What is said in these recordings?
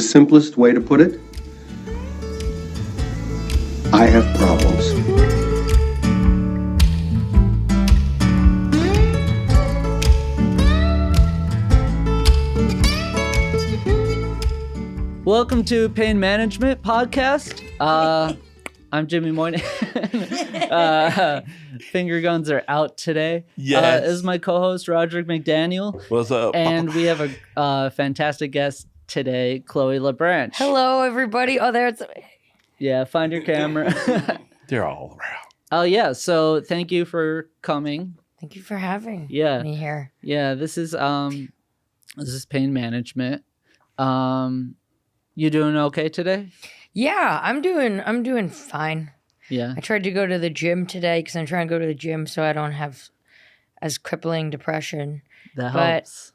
The simplest way to put it, I have problems. Welcome to Pain Management Podcast. I'm Jimmy Moynihan. Finger guns are out today. Yes. This is my co-host, Roderick McDaniel. What's up? And we have a fantastic guest today, Chloe LaBranche. Hello, everybody. Oh, there it's... Yeah, find your camera. They're all around. Oh, yeah. So thank you for coming. Thank you for having me here. Yeah, this is Pain Management. You doing okay today? Yeah, I'm doing fine. Yeah. I tried to go to the gym today because I'm trying to go to the gym so I don't have as crippling depression. That But- helps.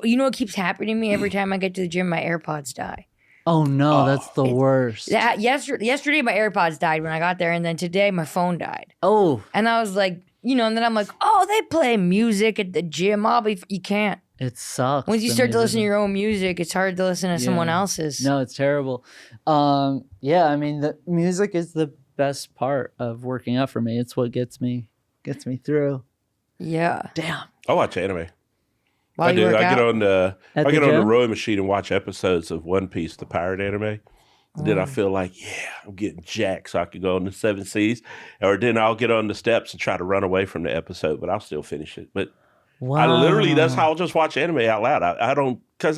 You know what keeps happening to me every time I get to the gym? My AirPods die. Oh, no, that's the worst. Yesterday my AirPods died when I got there, and then today my phone died. Oh, And I was like, and then I'm like, oh, they play music at the gym. You can't. it sucks. Once you the start to music. listen to your own music, it's hard to listen to someone else's. No, it's terrible. Yeah, I mean, the music is the best part of working out for me. It's what gets me through. Yeah. Damn. I watch anime. While I you do. work I get out? on the At I the get on the gym? rowing machine and watch episodes of One Piece, the pirate anime. Then I feel like, I'm getting jacked, so I could go on the 7 Seas, or then I'll get on the steps and try to run away from the episode, but I'll still finish it. But Wow. I literally, that's how I'll just watch anime out loud. I don't, because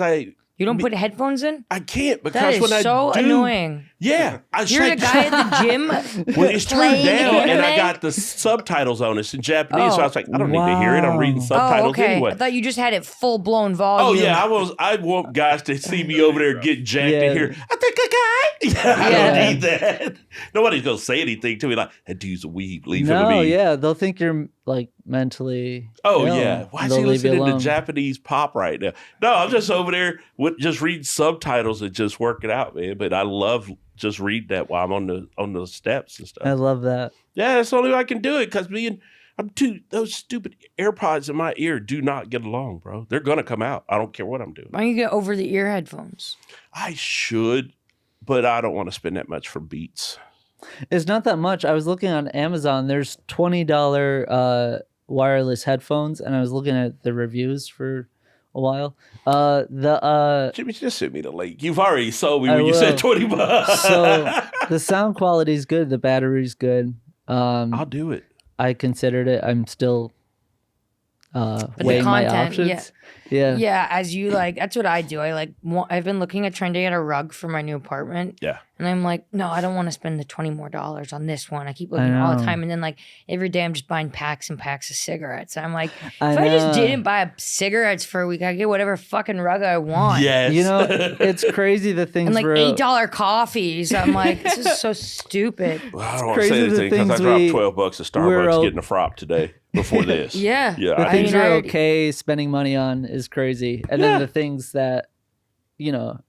You don't put headphones in? I can't because That is when so I do, annoying. yeah, I You're the guy at the gym when it's turned playing down and I anime? got the subtitles on, it's in Japanese, so I was like, I don't need to hear it. I'm reading Wow. subtitles Oh, okay. anyway. I thought you just had it full blown Oh volume. yeah, I want guys to see me over there get jacked Yeah. to hear. I think a guy. I Yeah. don't need that. Nobody's gonna say anything to me like that dude's a weeb. Leave him to No, me. yeah, they'll think you're like mentally. Oh ill, yeah. Why and is they'll he leave you listening to alone. Japanese pop right now? No, I'm just over there with just reading subtitles and just working out, man. But I love just reading that while I'm on the steps and stuff. I love that. Yeah, that's the only way I can do it because those stupid AirPods in my ear do not get along, bro. They're gonna come out. I don't care what I'm doing. Why don't you get over the ear headphones? I should, but I don't want to spend that much for Beats. It's not that much. I was looking on Amazon. There's $20 wireless headphones, and I was looking at the reviews for a while. Jimmy, just send me the link. You've already sold me I when you will. said $20. So the sound quality is good. The battery's good. I'll do it. I considered it. I'm still the weighing my content, options. Yeah. Yeah, as you that's what I do. I've been looking at trying to get a rug for my new apartment. Yeah. And I'm like, no, I don't want to spend the $20 more on this one. I keep looking I all the know. time. And then every day I'm just buying packs and packs of cigarettes. I'm like, if I I just know. didn't buy cigarettes for a week, I get whatever fucking rug I want. Yes. You know, it's crazy the things And like we're $8 coffees. I'm like, this is so stupid. Well, I don't want to crazy say the anything because I things dropped $12 at we're Starbucks all- getting a frop today before this. Yeah. Yeah. the I things mean, we're I- okay spending money on is crazy, and then the things that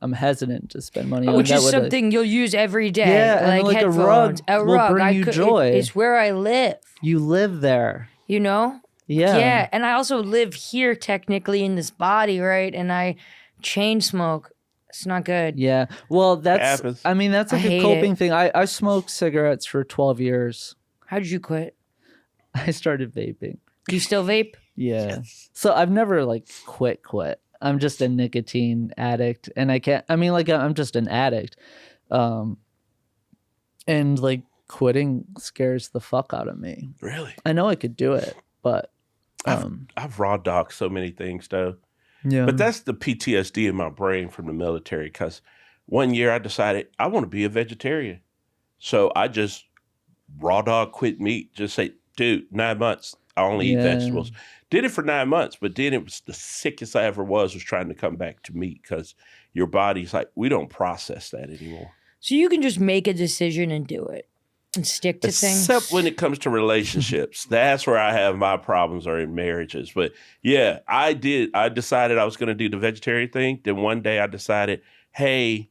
I'm hesitant to spend money on, Which that is would, something you'll use every day. Yeah, and like a headphones. rug will bring I you could- joy. It's where I live, you live there. you know? Yeah, Yeah, and I also live here technically in this body, right? And I chain smoke. It's not good. Yeah. Well, that's. happens. I mean, that's I like a hate coping it. thing. I smoked cigarettes for 12 years. How did you quit? I started vaping. Do you still vape? Yeah. So I've never quit. I'm just a nicotine addict, and I can't. I mean, I'm just an addict, and quitting scares the fuck out of me. really? I know I could do it, but I've raw dogged so many things, though. yeah. But that's the PTSD in my brain from the military because one year I decided I want to be a vegetarian. So I just raw dog quit meat. Just say, dude, 9 months, I only eat Yeah. vegetables. Did it for 9 months, but then it was the sickest I ever was trying to come back to meat because your body's like, we don't process that anymore. So you can just make a decision and do it and stick to things. Except when it comes to relationships. That's where I have my problems are in marriages. But yeah, I decided I was going to do the vegetarian thing. Then one day I decided, hey,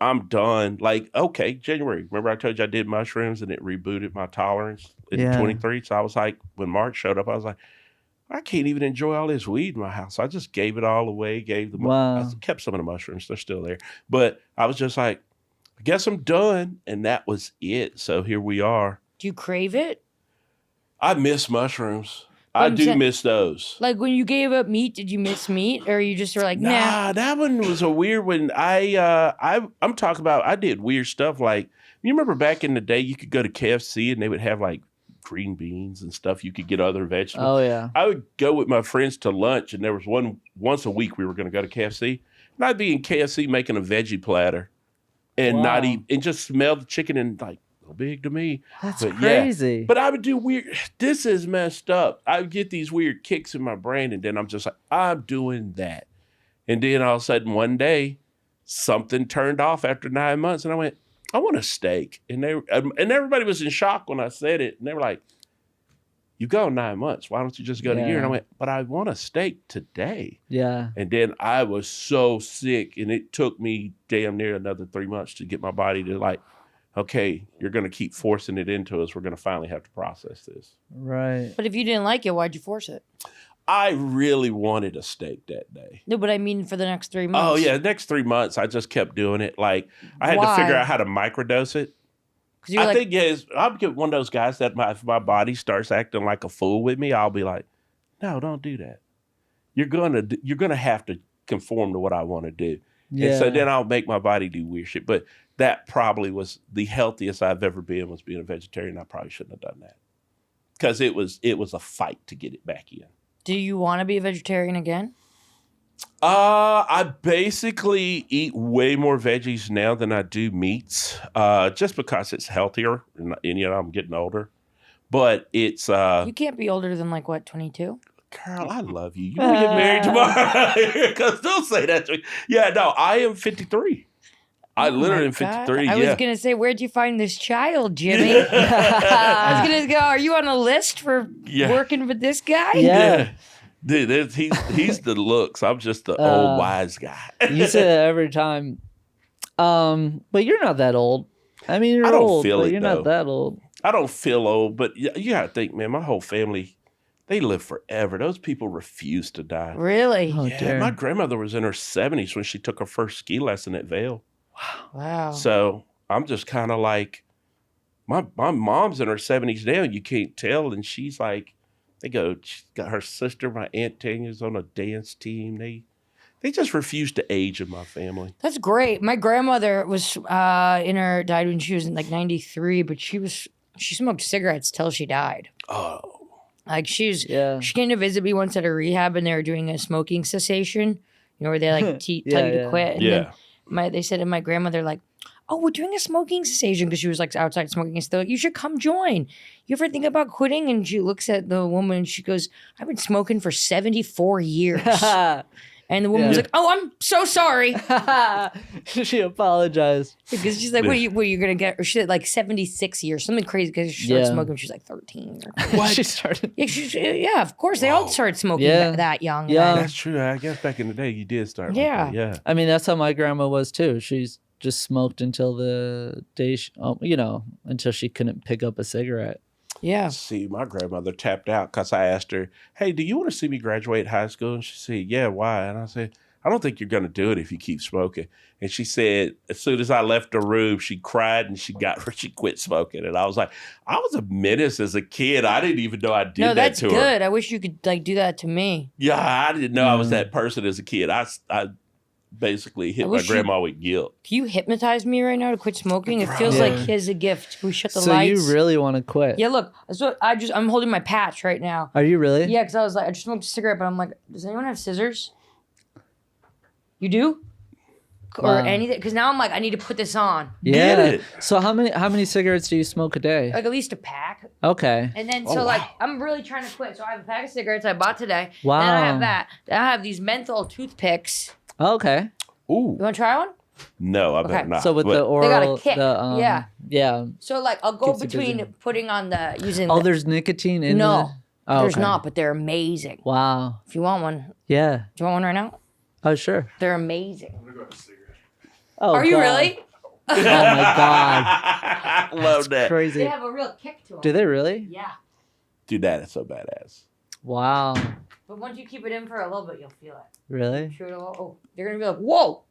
I'm done. Okay, January. Remember I told you I did mushrooms and it rebooted my tolerance in Yeah. 23. So I was like, when March showed up, I was like, I can't even enjoy all this weed in my house. I just gave it all away, Wow. I kept some of the mushrooms. They're still there. But I was just like, I guess I'm done. And that was it. So here we are. Do you crave it? I miss mushrooms. But I I'm do saying- miss those. Like when you gave up meat, did you miss meat, or you just were like, nah? Nah, that one was a weird one. I'm talking about, I did weird stuff. Like, you remember back in the day, you could go to KFC and they would have like green beans and stuff. You could get other vegetables. Oh yeah. I would go with my friends to lunch, and there was once a week we were going to go to KFC, and I'd be in KFC making a veggie platter, and Wow. not eat, and just smell the chicken and like, no big to me. That's But yeah. crazy. But I would do weird. This is messed up. I would get these weird kicks in my brain, and then I'm just like, I'm doing that, and then all of a sudden one day, something turned off after 9 months, and I went, I want a steak, and everybody was in shock when I said it, and they were like, "You go 9 months. Why don't you just go to a year?" And I went, "But I want a steak today." Yeah. And then I was so sick, and it took me damn near another 3 months to get my body to like, okay, you're going to keep forcing it into us. We're going to finally have to process this. Right. But if you didn't like it, why'd you force it? I really wanted a steak that day. No, but I mean for the next 3 months. Oh yeah, the next 3 months I just kept doing it. Like I had to Why? figure out how to microdose it. Because you're I like, think I'll get one of those guys that if my body starts acting like a fool with me, I'll be like, no, don't do that. You're gonna have to conform to what I want to do. Yeah. And so then I'll make my body do weird shit. But that probably was the healthiest I've ever been, was being a vegetarian. I probably shouldn't have done that. Because it was a fight to get it back in. do you want to be a vegetarian again? I basically eat way more veggies now than I do meats, just because it's healthier, and I'm getting older. But it's You can't be older than like what, 22? Carl, I love you. You want to get married tomorrow? Because don't say that to me. Yeah, no, I am 53. I literally am 53. I yeah. was gonna say, where'd you find this child, Jimmy? I was gonna go, are you on a list for Yeah. working with this guy? Yeah. Dude, he's the looks. I'm just the old wise guy. You say that every time. But you're not that old. I mean, you're I don't old, feel but it, you're though. not that old. I don't feel old, but you gotta think, man, my whole family, they live forever. Those people refuse to die. Really? Oh, Yeah, dear. my grandmother was in her 70s when she took her first ski lesson at Vail. Wow. So I'm just kind of like, my mom's in her 70s now. You can't tell, and she's like, she's got her sister, my Aunt Tanya's on a dance team. They just refuse to age in my family. That's great. My grandmother was died when she was in like 93, but she smoked cigarettes till she died. Oh, Like she Yeah. came to visit me once at a rehab, and they were doing a smoking cessation, where they like tell you Yeah. to quit. And yeah. then they said to my grandmother, like, oh, we're doing a smoking cessation, because she was like outside smoking. And they're like, you should come join. You ever think about quitting? And she looks at the woman and she goes, I've been smoking for 74 years. And the woman was Yeah. like, oh, I'm so sorry. She apologized. Because she's like, what are you going to get? Or she said like 76 years, something crazy, because she started Yeah. smoking when she was like 13. Or She started. yeah, of course. They all started smoking Yeah. that young. Yeah. That's true. I guess back in the day, you did start. Yeah. Like that. Yeah. I mean, that's how my grandma was too. She's just smoked until the day, until she couldn't pick up a cigarette. Yeah. See, my grandmother tapped out because I asked her, hey, do you want to see me graduate high school? And she said, yeah, why? And I said, I don't think you're going to do it if you keep smoking. And she said, as soon as I left the room, she cried and she quit smoking. And I was like, I was a menace as a kid. I didn't even know I did No, that that's to her. good. I wish you could like do that to me. Yeah, I didn't know I was that person as a kid. I basically hit my wish you- grandma with guilt. Can you hypnotize me right now to quit smoking? It feels Yeah. like here's a gift. Can we shut the So lights? you really want to quit? Yeah, look. So I'm holding my patch right now. Are you really? Yeah, because I was like, I just smoked a cigarette, but I'm like, does anyone have scissors? You do? Or Wow. anything? Because now I'm like, I need to put this on. Yeah. Get it. So how many cigarettes do you smoke a day? Like at least a pack. Okay. And then, Oh, so like, wow. I'm really trying to quit. So I have a pack of cigarettes I bought today. Wow. Then I have that. Then I have these menthol toothpicks. Okay. Ooh, You want to try one? no, I better Okay. not. So with But- the oral, got a kick. the Yeah. yeah. So like, I'll go Keeps you between busy. putting on using Oh, the, there's nicotine in no, the. Oh, there's okay. not, but they're amazing. Wow. If you want one, do Yeah. you want one right now? Oh, sure. They're amazing. Oh, Are you God. really? Oh my God. Love that. Crazy. They have a real kick to them. Do they really? Yeah. Dude, that is so badass. Wow. But once you keep it in for a little bit, you'll feel it. Really? Sure, oh, they're gonna be like, whoa!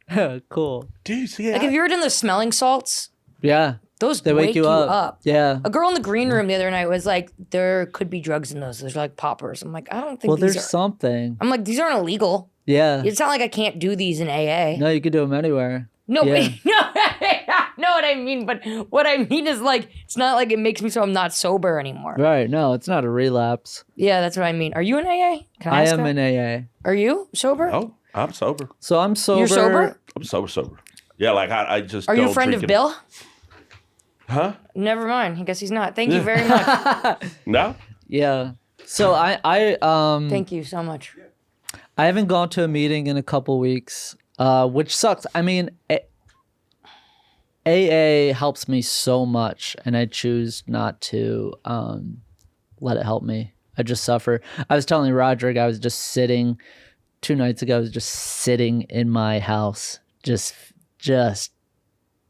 Cool. Dude, see, Like, have you ever done the smelling salts? Yeah. Those They wake you up. Yeah. A girl in the green room the other night was like, there could be drugs in those. There's like poppers. I'm like, I don't think Well, these there's are. something. I'm like, these aren't illegal. Yeah. It's not like I can't do these in AA. No, you could do them anywhere. No, Yeah. no, what I mean, but what I mean is like, it's not like it makes me so I'm not sober anymore. Right. No, it's not a relapse. Yeah, that's what I mean. Are you in AA? Can I I ask am that? in AA. Are you sober? Oh, I'm sober. So I'm sober. You're sober? I'm sober. Yeah, like I just. Are you a don't friend drink of it- Bill? Huh? Never mind. I guess he's not. Thank you very much. No. Yeah. So I Thank you so much. I haven't gone to a meeting in a couple weeks, which sucks. I mean, AA helps me so much, and I choose not to let it help me. I just suffer. I was telling Roderick, I was just sitting 2 nights ago. I was just sitting in my house, just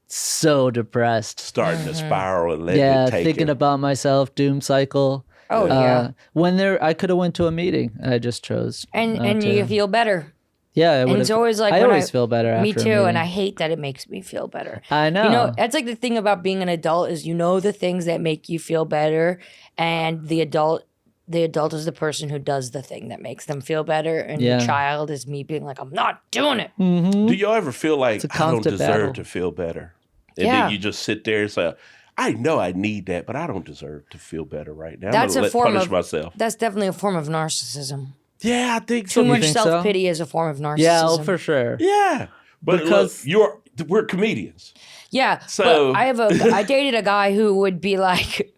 so depressed. Starting to spiral and letting Yeah, it take thinking you. about myself, doom cycle. Oh, yeah. When I could have went to a meeting, I just chose. And not and to. you feel better. Yeah, And it's always like I when always feel better after Me a too, meeting. and I hate that it makes me feel better. I know. You know, that's like the thing about being an adult is you know the things that make you feel better, and the adult is the person who does the thing that makes them feel better, and Yeah. the child is me being like, I'm not doing it. Do y'all ever feel like a I don't constant deserve battle. to feel better? And Yeah. then you just sit there and say, I know I need that, but I don't deserve to feel better right now. That's I'm a gonna form punish of myself. That's definitely a form of narcissism. Yeah, I think so. Too much think so? self pity is a form of narcissism. Yeah, oh, for sure. Yeah. But Because- look, we're comedians. Yeah, So- but I dated a guy who would be like,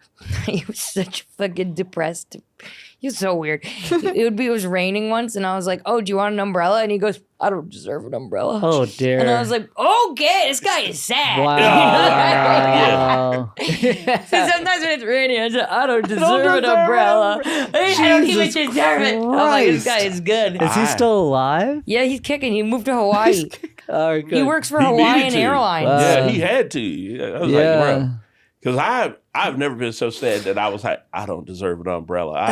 he was such fucking depressed. He was so weird. It was raining once, and I was like, "Oh, do you want an umbrella?" And he goes, "I don't deserve an umbrella." Oh dear. And I was like, "Okay, this guy is sad." Wow. So sometimes when it's raining, I say, "I don't deserve an umbrella. I don't even Jesus deserve it." I'm like, "This guy Christ. is good." Is he still alive? Yeah, he's kicking. He moved to Hawaii. Oh, good. He works for He Hawaiian needed to. Airlines. Wow. Yeah, he had to. Yeah, I was like, Yeah. bro. Because I've never been so sad that I was like, I don't deserve an umbrella.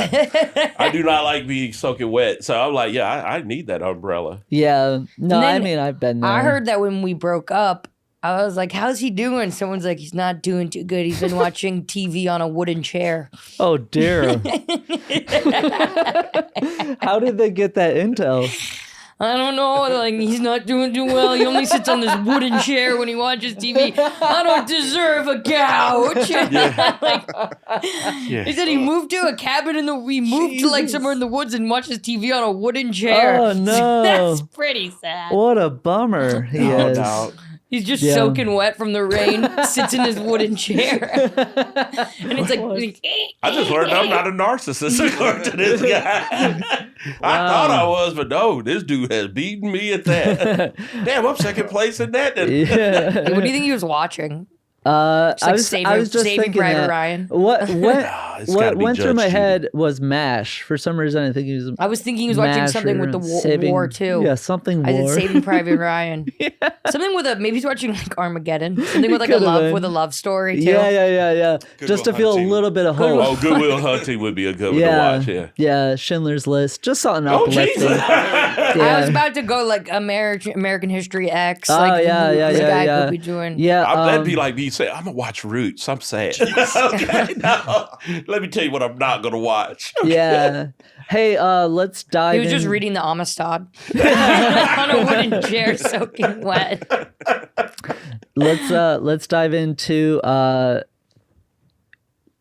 I do not like being soaking wet. So I'm like, yeah, I need that umbrella. Yeah. No, And I then mean, I've been there. I heard that when we broke up, I was like, "How's he doing?" Someone's like, "He's not doing too good. He's been watching TV on a wooden chair." Oh dear. How did they get that intel? I don't know. Like, he's not doing too well. He only sits on this wooden chair when he watches TV. I don't deserve a couch. Like, Yeah. he said he moved to a cabin we moved to like somewhere in the woods and watches TV on a wooden chair. Oh, no. That's pretty sad. What a bummer he Oh, is. dog. He's just Yeah. soaking wet from the rain, sits in his wooden chair. And it's like, I just learned I'm not a narcissist according to this guy. I thought I was, but no, this dude has beaten me at that. Damn, I'm second place in that. Then. Yeah. what do you think he was watching? I Like was just Saving thinking Private that. Ryan. What It's what gotta be went through Judge my Judy. head was MASH. For some reason, I think he was. I was thinking he was watching MASH something or with the Saving- war too. Yeah, something I war. said Saving Private Ryan. Something with maybe he's watching like Armageddon. Something with like a Could've love been. with a love story too. Yeah. Good Just to Will feel a Hunting. little bit of Good Will- hope. Oh, Goodwill Hunting would be a good one Yeah, to watch. Yeah. yeah. Schindler's List. Just something Oh, uplifting. Jesus. I was about to go like American History X. Oh, Like yeah, this guy yeah. could be doing. Yeah, That'd be like me saying, I'm going to watch Roots. I'm sad. Okay, no. Let me tell you what I'm not going to watch. yeah. Hey, let's dive. He was just in- reading the Amistad on a wooden chair, soaking wet. Let's dive into the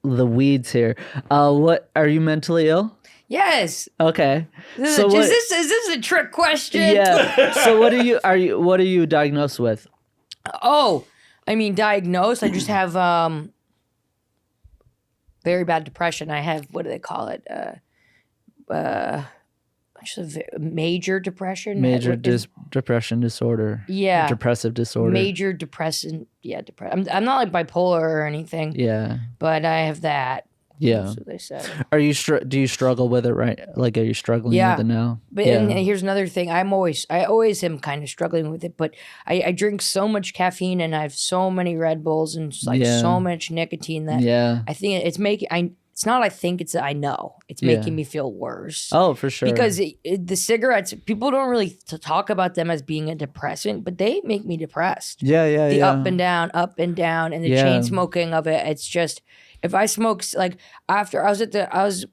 weeds here. What are you mentally ill? Yes. Okay. Is So what- this a trick question? Yeah. So what are you diagnosed with? Oh, I mean, diagnosed. I just have very bad depression. I have, what do they call it? Just a major depression. Major What is- depression disorder. Yeah. Depressive disorder. Major depression. Yeah, I'm not like bipolar or anything, Yeah. but I have that. Yeah. That's what they said. Are you do you struggle with it right? Like, are you struggling Yeah. with it now? But yeah. and here's another thing. I always am kind of struggling with it, but I drink so much caffeine and I have so many Red Bulls and just like Yeah. so much nicotine that yeah. I think it's making It's not I think, it's I know. It's making me feel worse. Oh, for sure. Because the cigarettes, people don't really talk about them as being a depressant, but they make me depressed. yeah. The up and down, and the Yeah. chain smoking of it. It's just, if I smoke, like after I was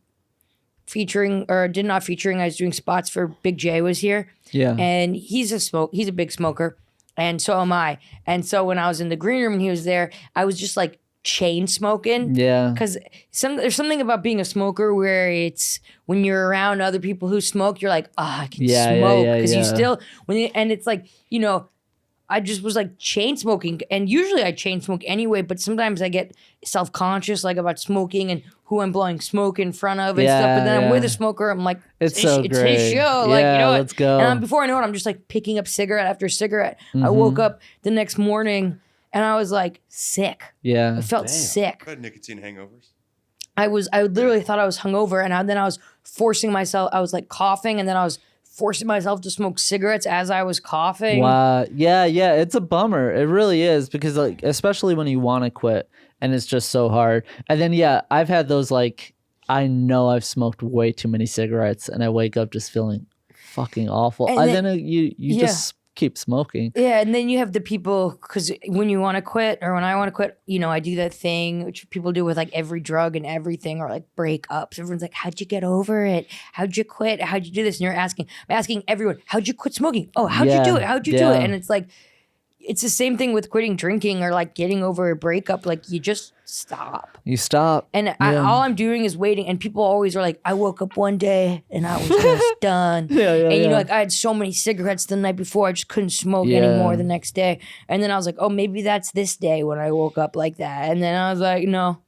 featuring, or did not featuring, I was doing spots for Big J was here. Yeah. And he's a big smoker. And so am I. And so when I was in the green room and he was there, I was just like chain smoking. Yeah. Because there's something about being a smoker where it's when you're around other people who smoke, you're like, I can smoke. Because you still, and it's like, I just was like chain smoking. And usually I chain smoke anyway, but sometimes I get self-conscious like about smoking and who I'm blowing smoke in front of and stuff. But then I'm with a smoker. I'm like, it's so it's great. his show. Yeah, Like, you know what? let's go. And before I know it, I'm just like picking up cigarette after cigarette. I woke up the next morning and I was like sick. Yeah. I felt sick. I've had nicotine hangovers. I literally thought I was hungover, and then I was forcing myself. I was like coughing, and then I was forcing myself to smoke cigarettes as I was coughing. Wow. Yeah. It's a bummer. It really is, because like, especially when you want to quit and it's just so hard. And then, I've had those, like, I know I've smoked way too many cigarettes and I wake up just feeling fucking awful. And then you just keep smoking. Yeah, and then you have the people, because when you want to quit, or when I want to quit, I do that thing which people do with like every drug and everything, or like breakups. Everyone's like, how'd you get over it? How'd you quit? How'd you do this? And I'm asking everyone, how'd you quit smoking? Oh, how'd you do it? How'd you do it? And it's like, it's the same thing with quitting drinking or like getting over a breakup. Like, you just stop. You stop. And all I'm doing is waiting. And people always are like, I woke up one day and I was just done. And like, I had so many cigarettes the night before, I just couldn't smoke anymore the next day. And then I was like, oh, maybe that's this day when I woke up like that. And then I was like, no.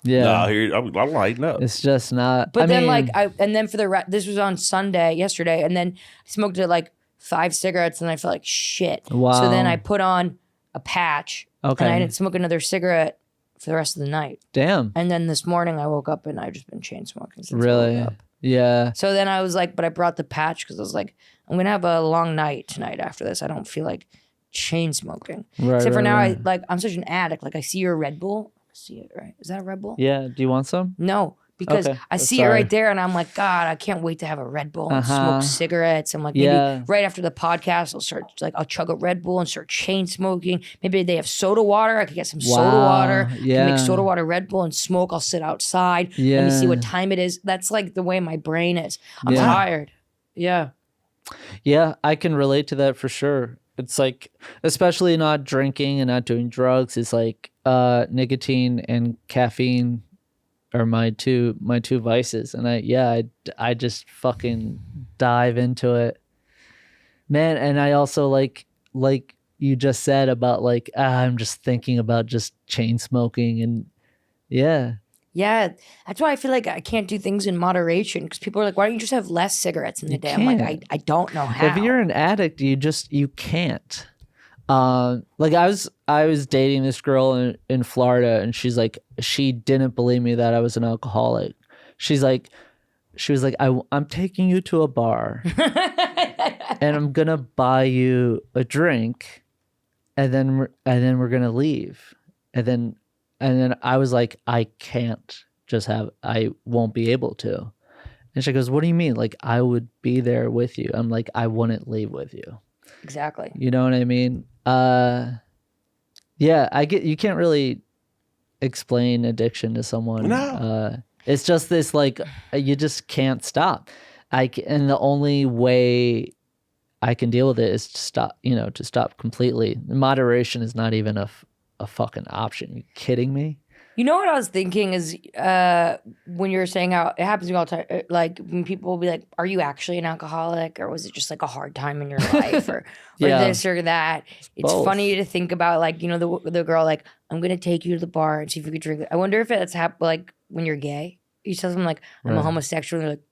Yeah. No, here I'm lighting up. It's just not. But then this was on Sunday, yesterday. And then I smoked like 5 cigarettes and I felt like shit. Wow. So then I put on a patch. Okay. And I didn't smoke another cigarette for the rest of the night. Damn. And then this morning I woke up and I've just been chain smoking since I Really? woke up. Yeah. So then I was like, but I brought the patch because I was like, I'm gonna have a long night tonight after this. I don't feel like chain smoking. Right. Except for now, right. I'm such an addict. Like, I see your Red Bull. I see it, right? Is that a Red Bull? Yeah. Do you want some? No, because Okay. I see it Sorry. right there, and I'm like, God, I can't wait to have a Red Bull and smoke cigarettes. I'm like, maybe Yeah. right after the podcast, I'll chug a Red Bull and start chain smoking. Maybe they have soda water. I could get some soda water. Yeah. Make soda water Red Bull and smoke. I'll sit outside. Let me see what time it is. That's like the way my brain is. I'm tired. Yeah. Yeah, I can relate to that for sure. It's like, especially not drinking and not doing drugs, it's like nicotine and caffeine are my two vices. And I just fucking dive into it. Man, and I also like you just said about like, I'm just thinking about just chain smoking and yeah. Yeah, that's why I feel like I can't do things in moderation, because people are like, why don't you just have less cigarettes in the day? I'm like, I don't know how. If you're an addict, you can't. Like I was dating this girl in Florida, and she's like, she didn't believe me that I was an alcoholic. She was like, I'm taking you to a bar and I'm gonna buy you a drink, and then we're gonna leave, and then I was like, I won't be able to. And she goes, what do you mean? Like, I would be there with you. I'm like, I wouldn't leave with you. Exactly. You know what I mean? Yeah, I get, you can't really explain addiction to someone. No. It's just this, like, you just can't stop. And the only way I can deal with it is to stop completely. Moderation is not even a fucking option. You kidding me? You know what I was thinking is when you were saying how it happens to me all the time, like when people will be like, are you actually an alcoholic, or was it just like a hard time in your life, or this or that? It's both. funny to think about, like, the girl, like, I'm going to take you to the bar and see if you could drink it. I wonder if it's like when you're gay. You tell them like, I'm a homosexual, and they're like,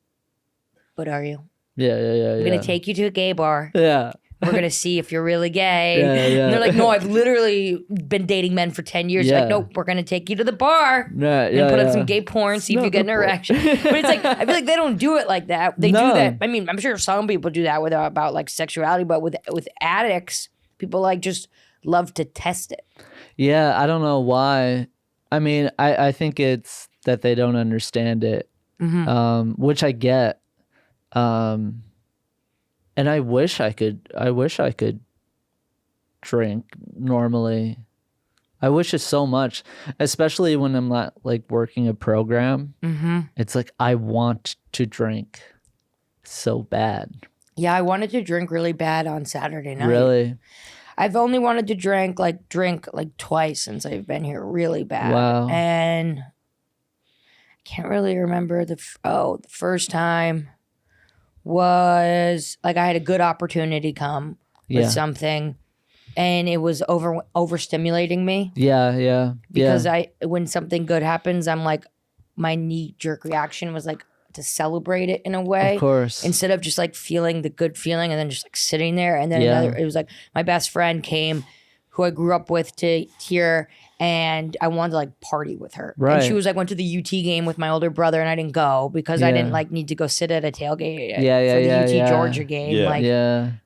but are you? Yeah. I'm going to take you to a gay bar. Yeah. We're going to see if you're really gay. Yeah. And they're like, no, I've literally been dating men for 10 years. You're like, nope, we're going to take you to the bar. Yeah, Put on some gay porn, see if you get an erection. But it's like, I feel like they don't do it like that. They do that. I mean, I'm sure some people do that about like sexuality, but with addicts, people like just love to test it. Yeah, I don't know why. I mean, I think it's that they don't understand it, which I get. And I wish I could drink normally. I wish it so much, especially when I'm not like working a program. It's like I want to drink so bad. Yeah, I wanted to drink really bad on Saturday night. Really? I've only wanted to drink like twice since I've been here, really bad. Wow. And I can't really remember the first time was like I had a good opportunity come with something, and it was overstimulating me. Yeah. Because when something good happens, I'm like, my knee jerk reaction was like to celebrate it in a way. Of course. Instead of just like feeling the good feeling and then just like sitting there. And then it was like my best friend came, who I grew up with, to here, and I wanted to like party with her. Right. And she was like, went to the UT game with my older brother, and I didn't go because I didn't like need to go sit at a tailgate for the UT Georgia game.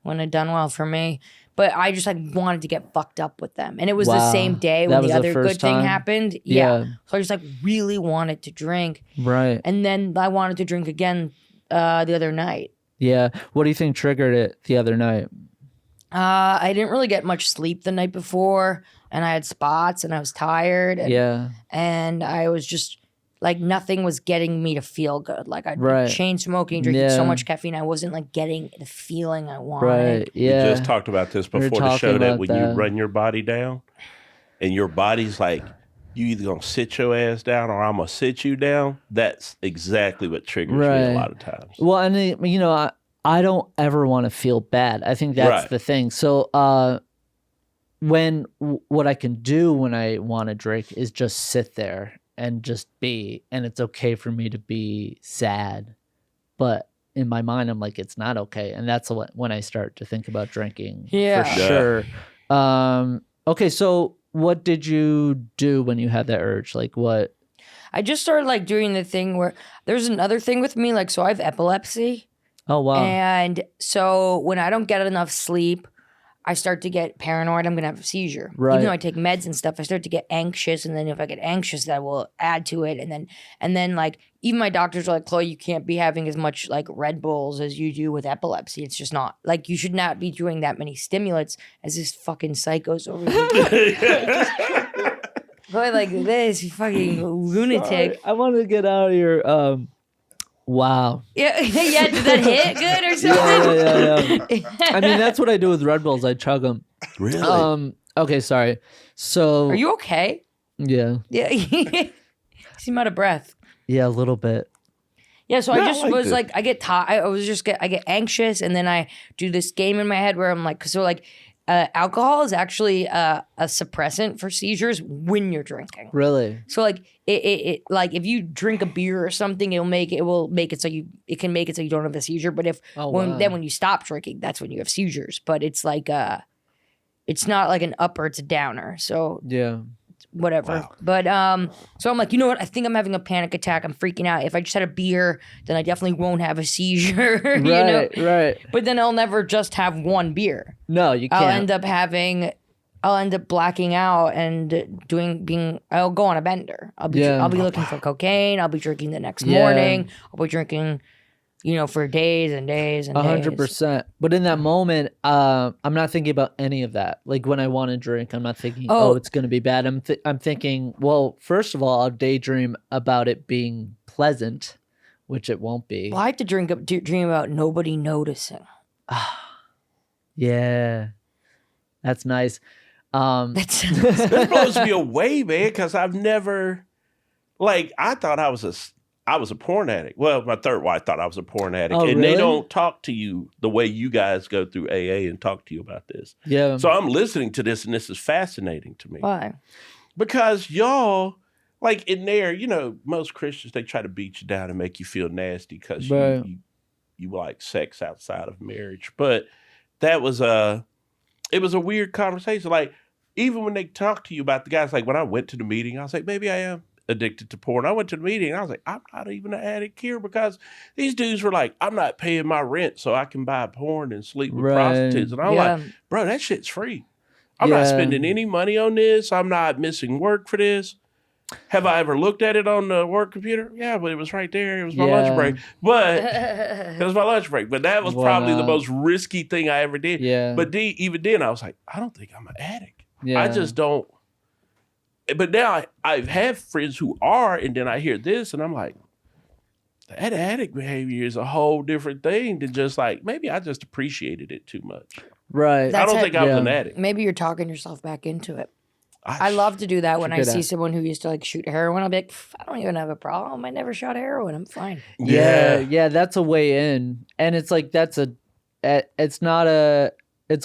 Wouldn't have done well for me. But I just like wanted to get fucked up with them. And it was the same day when the other good thing happened. Yeah. So I just like really wanted to drink. Right. And then I wanted to drink again the other night. Yeah. What do you think triggered it the other night? I didn't really get much sleep the night before, and I had spots, and I was tired. And I was just like, nothing was getting me to feel good. Like I'd been chain smoking, drinking so much caffeine, I wasn't like getting the feeling I wanted. Right. Yeah. We just talked about this before the show, that when you run your body down and your body's like, you either gonna sit your ass down or I'm gonna sit you down. That's exactly what triggers me a lot of times. Well, and you know, I don't ever want to feel bad. I think that's the thing. So what I can do when I want to drink is just sit there and just be, and it's okay for me to be sad. But in my mind, I'm like, it's not okay. And that's when I start to think about drinking. For sure. Okay, so what did you do when you had that urge? Like what? I just started like doing the thing where there's another thing with me. Like, so I have epilepsy. Oh, wow. And so when I don't get enough sleep, I start to get paranoid I'm going to have a seizure. Right. Even though I take meds and stuff, I start to get anxious. And then if I get anxious, that will add to it. And then like, even my doctors are like, Chloe, you can't be having as much like Red Bulls as you do with epilepsy. It's just not. Like, you should not be doing that many stimulants as this fucking psycho's over here. Going like this, you fucking lunatic. Sorry. I want to get out of your... Wow. Yeah, did that hit good or something? Yeah. I mean, that's what I do with Red Bulls. I chug them. Really? Okay, sorry. So... Are you okay? Yeah. Yeah. You seem out of breath. Yeah, a little bit. Yeah, so I just was like, I get tired. I get anxious, and then I do this game in my head where I'm like, so like, alcohol is actually a suppressant for seizures when you're drinking. Really? So like it like if you drink a beer or something, it will make it so you don't have a seizure. But when you stop drinking, that's when you have seizures. But it's like it's not like an up or it's a downer. So yeah. Whatever. Wow. But so I'm like, you know what? I think I'm having a panic attack. I'm freaking out. If I just had a beer, then I definitely won't have a seizure. You know? Right. But then I'll never just have one beer. No, you can't. I'll end up blacking out and I'll go on a bender. I'll be looking for cocaine. I'll be drinking the next morning. I'll be drinking, for days and days and 100%. But in that moment, I'm not thinking about any of that. Like when I want to drink, I'm not thinking, it's going to be bad. I'm thinking, well, first of all, I'll daydream about it being pleasant, which it won't be. Well, I have to dream about nobody noticing. Yeah, that's nice. This blows me away, man, because I've never, I thought I was a porn addict. Well, my third wife thought I was a porn addict. Oh, and really? They don't talk to you the way you guys go through AA and talk to you about this. Yeah. So I'm listening to this, and this is fascinating to me. Why? Because y'all, in there, most Christians, they try to beat you down and make you feel nasty because you like sex outside of marriage. But that was it was a weird conversation. Even when they talk to you about the guys, when I went to the meeting, I was like, maybe I am addicted to porn. I went to the meeting and I was like, I'm not even an addict here because these dudes were like, I'm not paying my rent so I can buy porn and sleep with prostitutes. And I'm like, bro, that shit's free. I'm not spending any money on this. I'm not missing work for this. Have I ever looked at it on the work computer? Yeah, but it was right there. It was my lunch break. But it was my lunch break. But that was probably the most risky thing I ever did. Yeah. But even then, I was like, I don't think I'm an addict. Yeah. I just don't. But now I have friends who are, and then I hear this, and I'm like, that addict behavior is a whole different thing than just like, maybe I just appreciated it too much. Right. I don't think I was an addict. Maybe you're talking yourself back into it. I love to do that when I see someone who used to like shoot heroin. I'll be like, I don't even have a problem. I never shot heroin. I'm fine. Yeah, that's a way in, and it's like it's a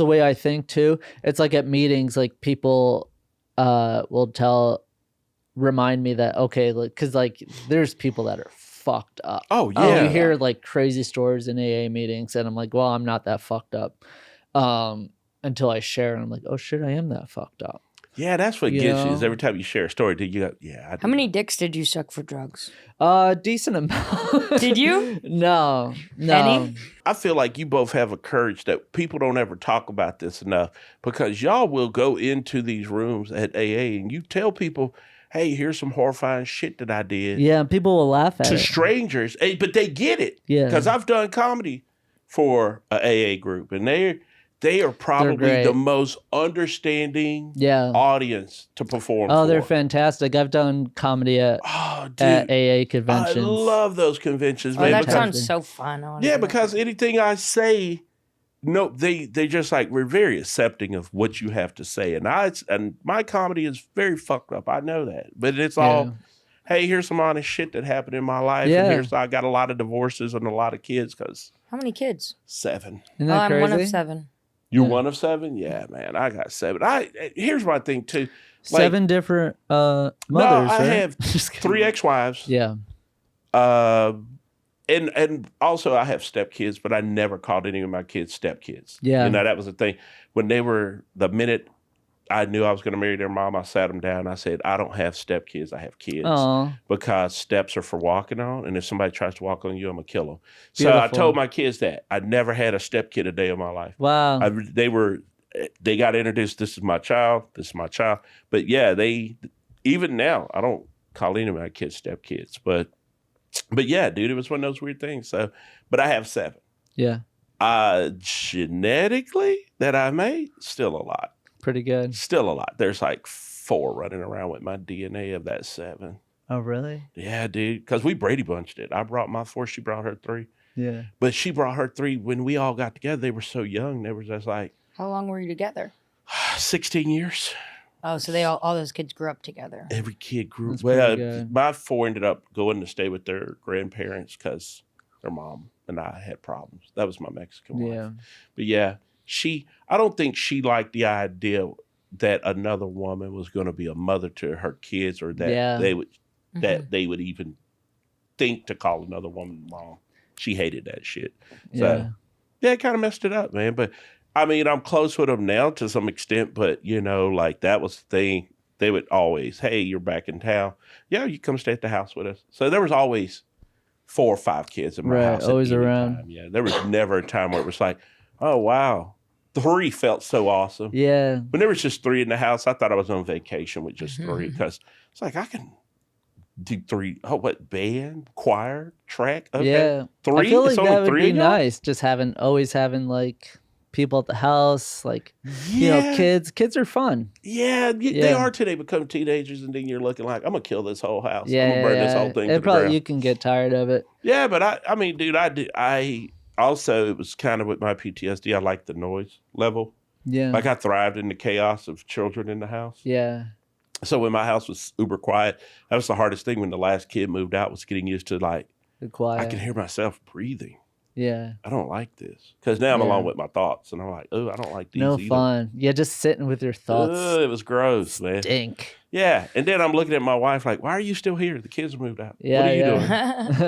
way I think too. It's like at meetings, like people will remind me that okay, because like there's people that are fucked up. Oh yeah, you hear like crazy stories in AA meetings, and I'm like, well, I'm not that fucked up, until I share, and I'm like, oh shit, I am that fucked up. Yeah, that's what gets you. Is every time you share a story, How many dicks did you suck for drugs? Decent amount. Did you? No. Any? I feel like you both have a courage that people don't ever talk about this enough, because y'all will go into these rooms at AA and you tell people, hey, here's some horrifying shit that I did. Yeah, and people will laugh at it. To strangers, but they get it. Yeah. Because I've done comedy for a AA group, and they are probably the most understanding audience to perform for. They're fantastic. I've done comedy at AA conventions. I love those conventions, man. That sounds so fun. Yeah, because anything I say, they just like, we're very accepting of what you have to say. And my comedy is very fucked up. I know that. But it's all, hey, here's some honest shit that happened in my life. Yeah. And I got a lot of divorces and a lot of kids. How many kids? 7. Isn't that crazy? I'm one of 7. You're one of 7? Yeah, man. I got 7. Here's my thing, too. 7 different mothers, I right? have 3 ex-wives. Yeah. And also I have stepkids, but I never called any of my kids stepkids. Yeah. That was the thing. When the minute I knew I was going to marry their mom, I sat them down. I said, I don't have stepkids. I have kids. Aww. Because steps are for walking on. And if somebody tries to walk on you, I'm going to kill them. Beautiful. So I told my kids that. I never had a stepkid a day of my life. Wow. They got introduced. This is my child. This is my child. But yeah, even now, I don't call any of my kids stepkids. But yeah, dude, it was one of those weird things. So, but I have 7. Yeah. Genetically that I made, still a lot. Pretty good. Still a lot. There's like 4 running around with my DNA of that 7. Oh, really? Yeah, dude. Because we Brady Bunched it. I brought my 4. She brought her 3. Yeah. But she brought her 3 when we all got together. They were so young. They were just like. How long were you together? 16 years. Oh, so they all those kids grew up together. Every kid grew up. Well, my 4 ended up going to stay with their grandparents because their mom and I had problems. That was my Mexican wife. Yeah. But yeah. I don't think she liked the idea that another woman was going to be a mother to her kids, or that they would even think to call another woman mom. She hated that shit. So yeah, it kind of messed it up, man. But I mean, I'm close with them now to some extent, but like that was the thing. They would always, hey, you're back in town. Yeah, you come stay at the house with us. So there was always 4 or 5 kids in my house. Always around. Time. Yeah, there was never a time where it was like, oh, wow. 3 felt so awesome. Yeah. When there was just 3 in the house, I thought I was on vacation with just 3, because it's like I can do 3. Oh, what, band, choir, track? Okay. Yeah. 3? I feel like it's only that would 3 be of y'all? nice. Just always having like people at the house, like kids. Kids are fun. Yeah, they are till they become teenagers, and then you're looking like, I'm gonna kill this whole house. Yeah, I'm gonna burn this whole thing to the ground. You can get tired of it. Yeah, but I mean, dude, I also, it was kind of with my PTSD. I liked the noise level. Yeah. Like I thrived in the chaos of children in the house. Yeah. So when my house was uber quiet, that was the hardest thing when the last kid moved out, was getting used to like, the quiet. I can hear myself breathing. Yeah. I don't like this. Because now I'm alone with my thoughts, and I'm like, oh, I don't like these either. Fun. Yeah, just sitting with your thoughts. It was gross, man. Stink. Yeah. And then I'm looking at my wife like, why are you still here? The kids moved out. Yeah, what are you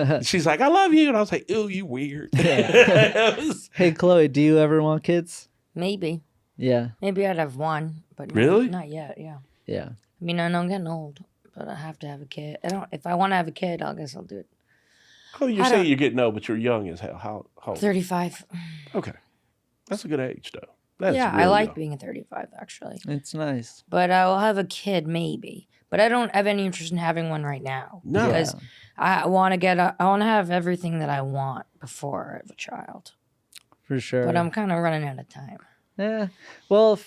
doing? She's like, I love you. And I was like, ew, you weird. Hey, Chloe, do you ever want kids? Maybe. Yeah. Maybe I'd have one, but really? Not yet, yeah. Yeah. I mean, I know I'm getting old, but I have to have a kid. If I want to have a kid, I guess I'll do it. Chloe, you say you're getting old, but you're young as hell. How old? 35. Okay. That's a good age, though. I like being 35, actually. It's nice. But I will have a kid, maybe. but I don't have any interest in having one right now. No. Because I want to have everything that I want before I have a child. For sure. But I'm kind of running out of time. Yeah. Well,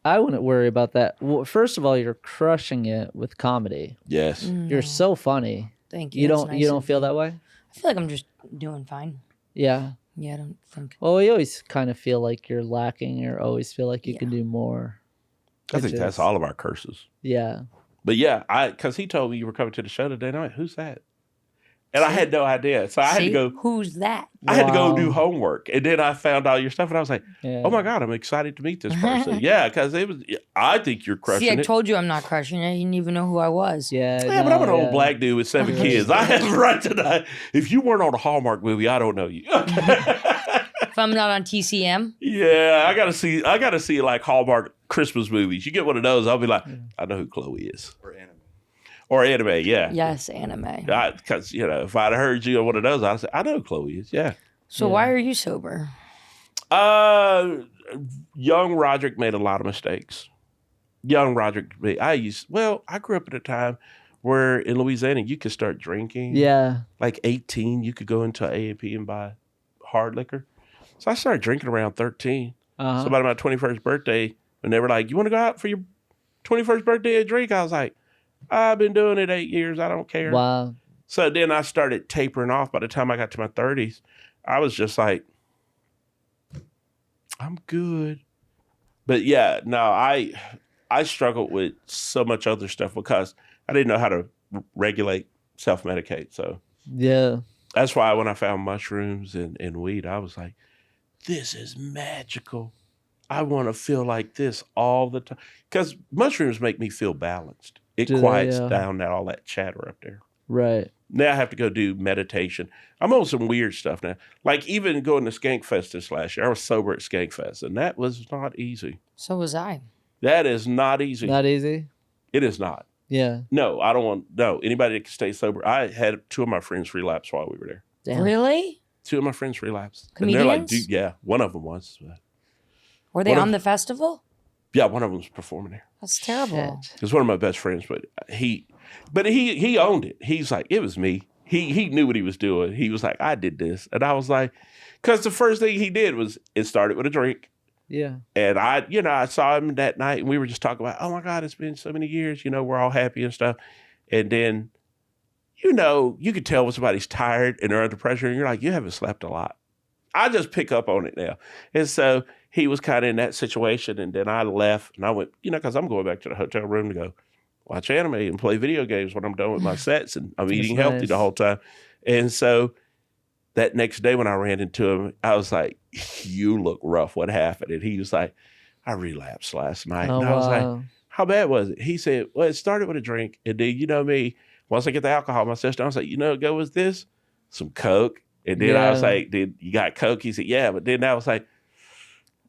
I wouldn't worry about that. Well, first of all, you're crushing it with comedy. Yes. You're so funny. Thank you. You That's don't nice you don't of feel you. that way? I feel like I'm just doing fine. Yeah. Yeah, I don't think. Well, you always kind of feel like you're lacking or always feel like you can do more. I think that's all of our curses. Yeah. But yeah, because he told me you were coming to the show today. And I'm like, who's that? And I had no idea. So I had to go. Who's that? I had to go Wow. do homework. And then I found all your stuff. And I was like, Yeah. oh my God, I'm excited to meet this person. Yeah, because I think you're crushing See, I it. told you I'm not crushing it. You didn't even know who I was. Yeah. Yeah, but I'm an no, old black dude with 7 kids. I have the right to die. If you weren't on a Hallmark movie, I don't know you. If I'm not on TCM, Yeah, I gotta see like Hallmark Christmas movies. You get one of those, I'll be like, I know who Chloe is. Or anime, yeah. yes, anime. Because, if I'd heard you on one of those, I'd say, I know who Chloe is, yeah. So why are you sober? Young Roderick made a lot of mistakes. Young Roderick, I grew up at a time where in Louisiana you could start drinking. Yeah. Like 18, you could go into A&P and buy hard liquor. So I started drinking around 13. Uh-huh. So about my 21st birthday, when they were like, you want to go out for your 21st birthday and drink? I was like, I've been doing it 8 years. I don't care. Wow. So then I started tapering off. By the time I got to my 30s, I was just like, I'm good. But yeah, no, I struggled with so much other stuff because I didn't know how to regulate, self-medicate. So Yeah. that's why when I found mushrooms and weed, I was like, this is magical. I want to feel like this all the time. Because mushrooms make me feel balanced. It Do they, quiets yeah. down all that chatter up there. Right. Now I have to go do meditation. I'm on some weird stuff now. Like even going to Skankfest this last year. I was sober at Skankfest, and that was not easy. So was I. That is not easy. Not easy. It is not. Yeah. No, I don't want, anybody that can stay sober. I had 2 of my friends relapse while we were there. Damn. Really? 2 of my friends relapsed. Comedians? And they're like, dude, yeah, one of them was. Were they What on if- the festival? Yeah, one of them was performing there. That's terrible. Shit. It was one of my best friends, but he owned it. He's like, it was me. He knew what he was doing. He was like, I did this. And I was like, because the first thing he did was, it started with a drink. Yeah. And I saw him that night and we were just talking about, oh my God, it's been so many years, we're all happy and stuff. And then, you could tell when somebody's tired and they're under pressure and you're like, you haven't slept a lot. I just pick up on it now. And so he was kind of in that situation. And then I left and I went, because I'm going back to the hotel room to go watch anime and play video games when I'm done with my sets. And I'm eating healthy nice. the whole time. And so that next day when I ran into him, I was like, you look rough. What happened? And he was like, I relapsed last night. Oh, and I was like, wow. how bad was it? He said, well, it started with a drink. And then, me, once I get the alcohol in my system, I was like, go with this? Some Coke. And then I was Yeah. like, "Did you got Coke?" He said, "Yeah." But then I was like,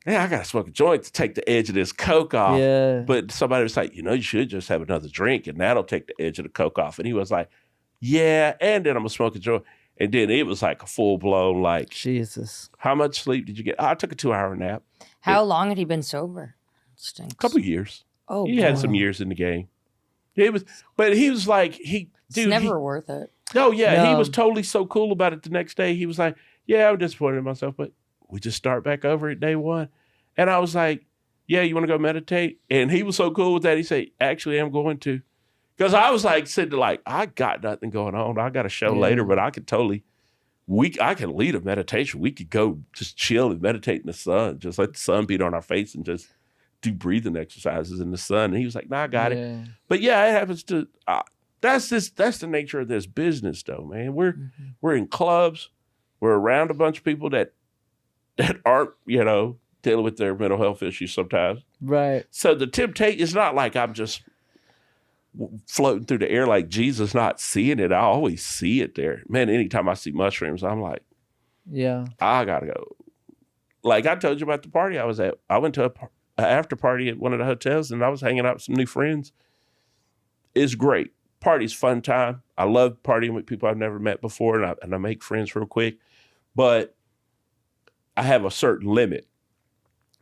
"Yeah, I got to smoke a joint to take the edge of this Coke off." Yeah. But somebody was like, you should just have another drink and that'll take the edge of the Coke off. And he was like, yeah. And then I'm going to smoke a joint. And then it was like a full blown, like, Jesus. how much sleep did you get? I took a 2-hour nap. How long had he been sober? Stinks. A couple of years. Oh, He had boy. some years in the game. But he was like, It's dude, never worth it. no, yeah, he No. was totally so cool about it the next day. He was like, yeah, I'm disappointed in myself, but we just start back over at day one. And I was like, yeah, you want to go meditate? And he was so cool with that. He said, actually, I'm going to. Because I was like, sitting like, I got nothing going on. I got a show later, but I could totally, I can lead a meditation. We could go just chill and meditate in the sun, just let the sun beat on our face and just do breathing exercises in the sun. And he was like, nah, I got it. But yeah, it happens to, that's the nature of this business though, man. We're in clubs. We're around a bunch of people that aren't, dealing with their mental health issues sometimes. Right. So the temptation, it's not like I'm just floating through the air like Jesus, not seeing it. I always see it there. Man, anytime I see mushrooms, I'm like, Yeah. I gotta go. Like I told you about the party I was at. I went to an after party at one of the hotels and I was hanging out with some new friends. It's great. Party's fun time. I love partying with people I've never met before and I make friends real quick. But I have a certain limit.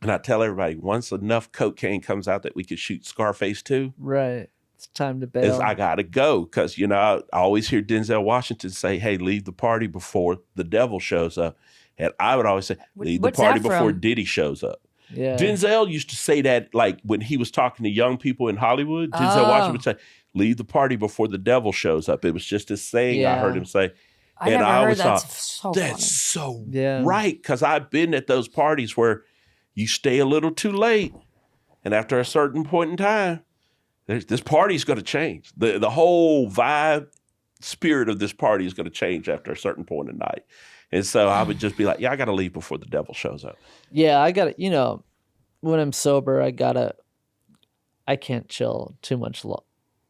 And I tell everybody, once enough cocaine comes out that we could shoot Scarface 2, Right. It's time to bail. I got to go. Because, you know, I always hear Denzel Washington say, hey, leave the party before the devil shows up. And I would always say, leave the What's party that before from? Diddy shows up. Yeah. Denzel used to say that, like, when he was talking to young people in Hollywood, Denzel Washington would say, leave the party before the devil shows up. It was just a saying I heard him say. I And never I heard always that. thought, So that's funny. so right. Because I've been at those parties where you stay a little too late. And after a certain point in time, this party's going to change. The whole vibe, spirit of this party is going to change after a certain point in night. And so I would just be like, yeah, I got to leave before the devil shows up. Yeah, I got to, you know, when I'm sober, I can't chill too much longer.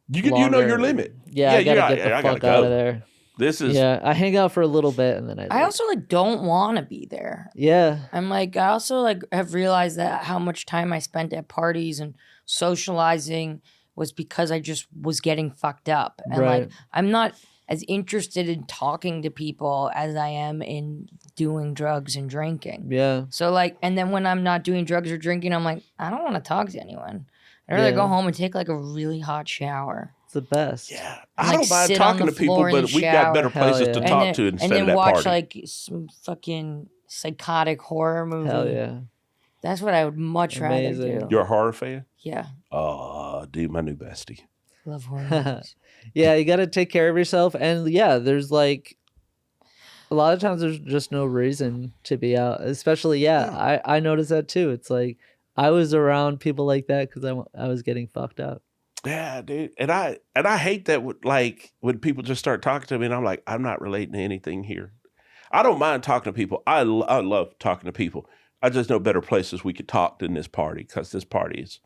You know your limit. Yeah, I got to get the fuck out of there. This is. Yeah, I hang out for a little bit and then I also like don't want to be there. Yeah. I'm like, I also like have realized that how much time I spent at parties and socializing was because I just was getting fucked up. And Right. like, I'm not as interested in talking to people as I am in doing drugs and drinking. Yeah. So like, and then when I'm not doing drugs or drinking, I'm like, I don't want to talk to anyone. I'd rather go home and take like a really hot shower. It's the best. Yeah. And, I like, don't mind sit on talking the to people, floor in but the we got shower. better places Hell to yeah. talk to instead and then of that watch party. like some fucking psychotic horror movie. Hell yeah. That's what I would much rather Amazing. do. You're a horror fan? Yeah. Oh, dude, my new bestie. Love horror movies. Yeah, you got to take care of yourself. And yeah, there's like a lot of times there's just no reason to be out. Especially, I noticed that too. It's like I was around people like that because I was getting fucked up. Yeah, dude. And I hate that like when people just start talking to me and I'm like, I'm not relating to anything here. I don't mind talking to people. I love talking to people. I just know better places we could talk than this party because this party is.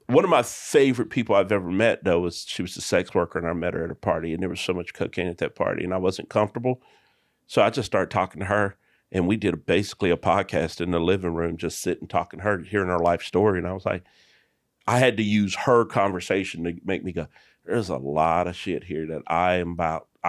One of my favorite people I've ever met, though, she was a sex worker, and I met her at a party, and there was so much cocaine at that party, and I wasn't comfortable. So I just started talking to her, and we did basically a podcast in the living room, just sitting talking to her, hearing her life story. And I was like, I had to use her conversation to make me go, there's a lot of shit here that I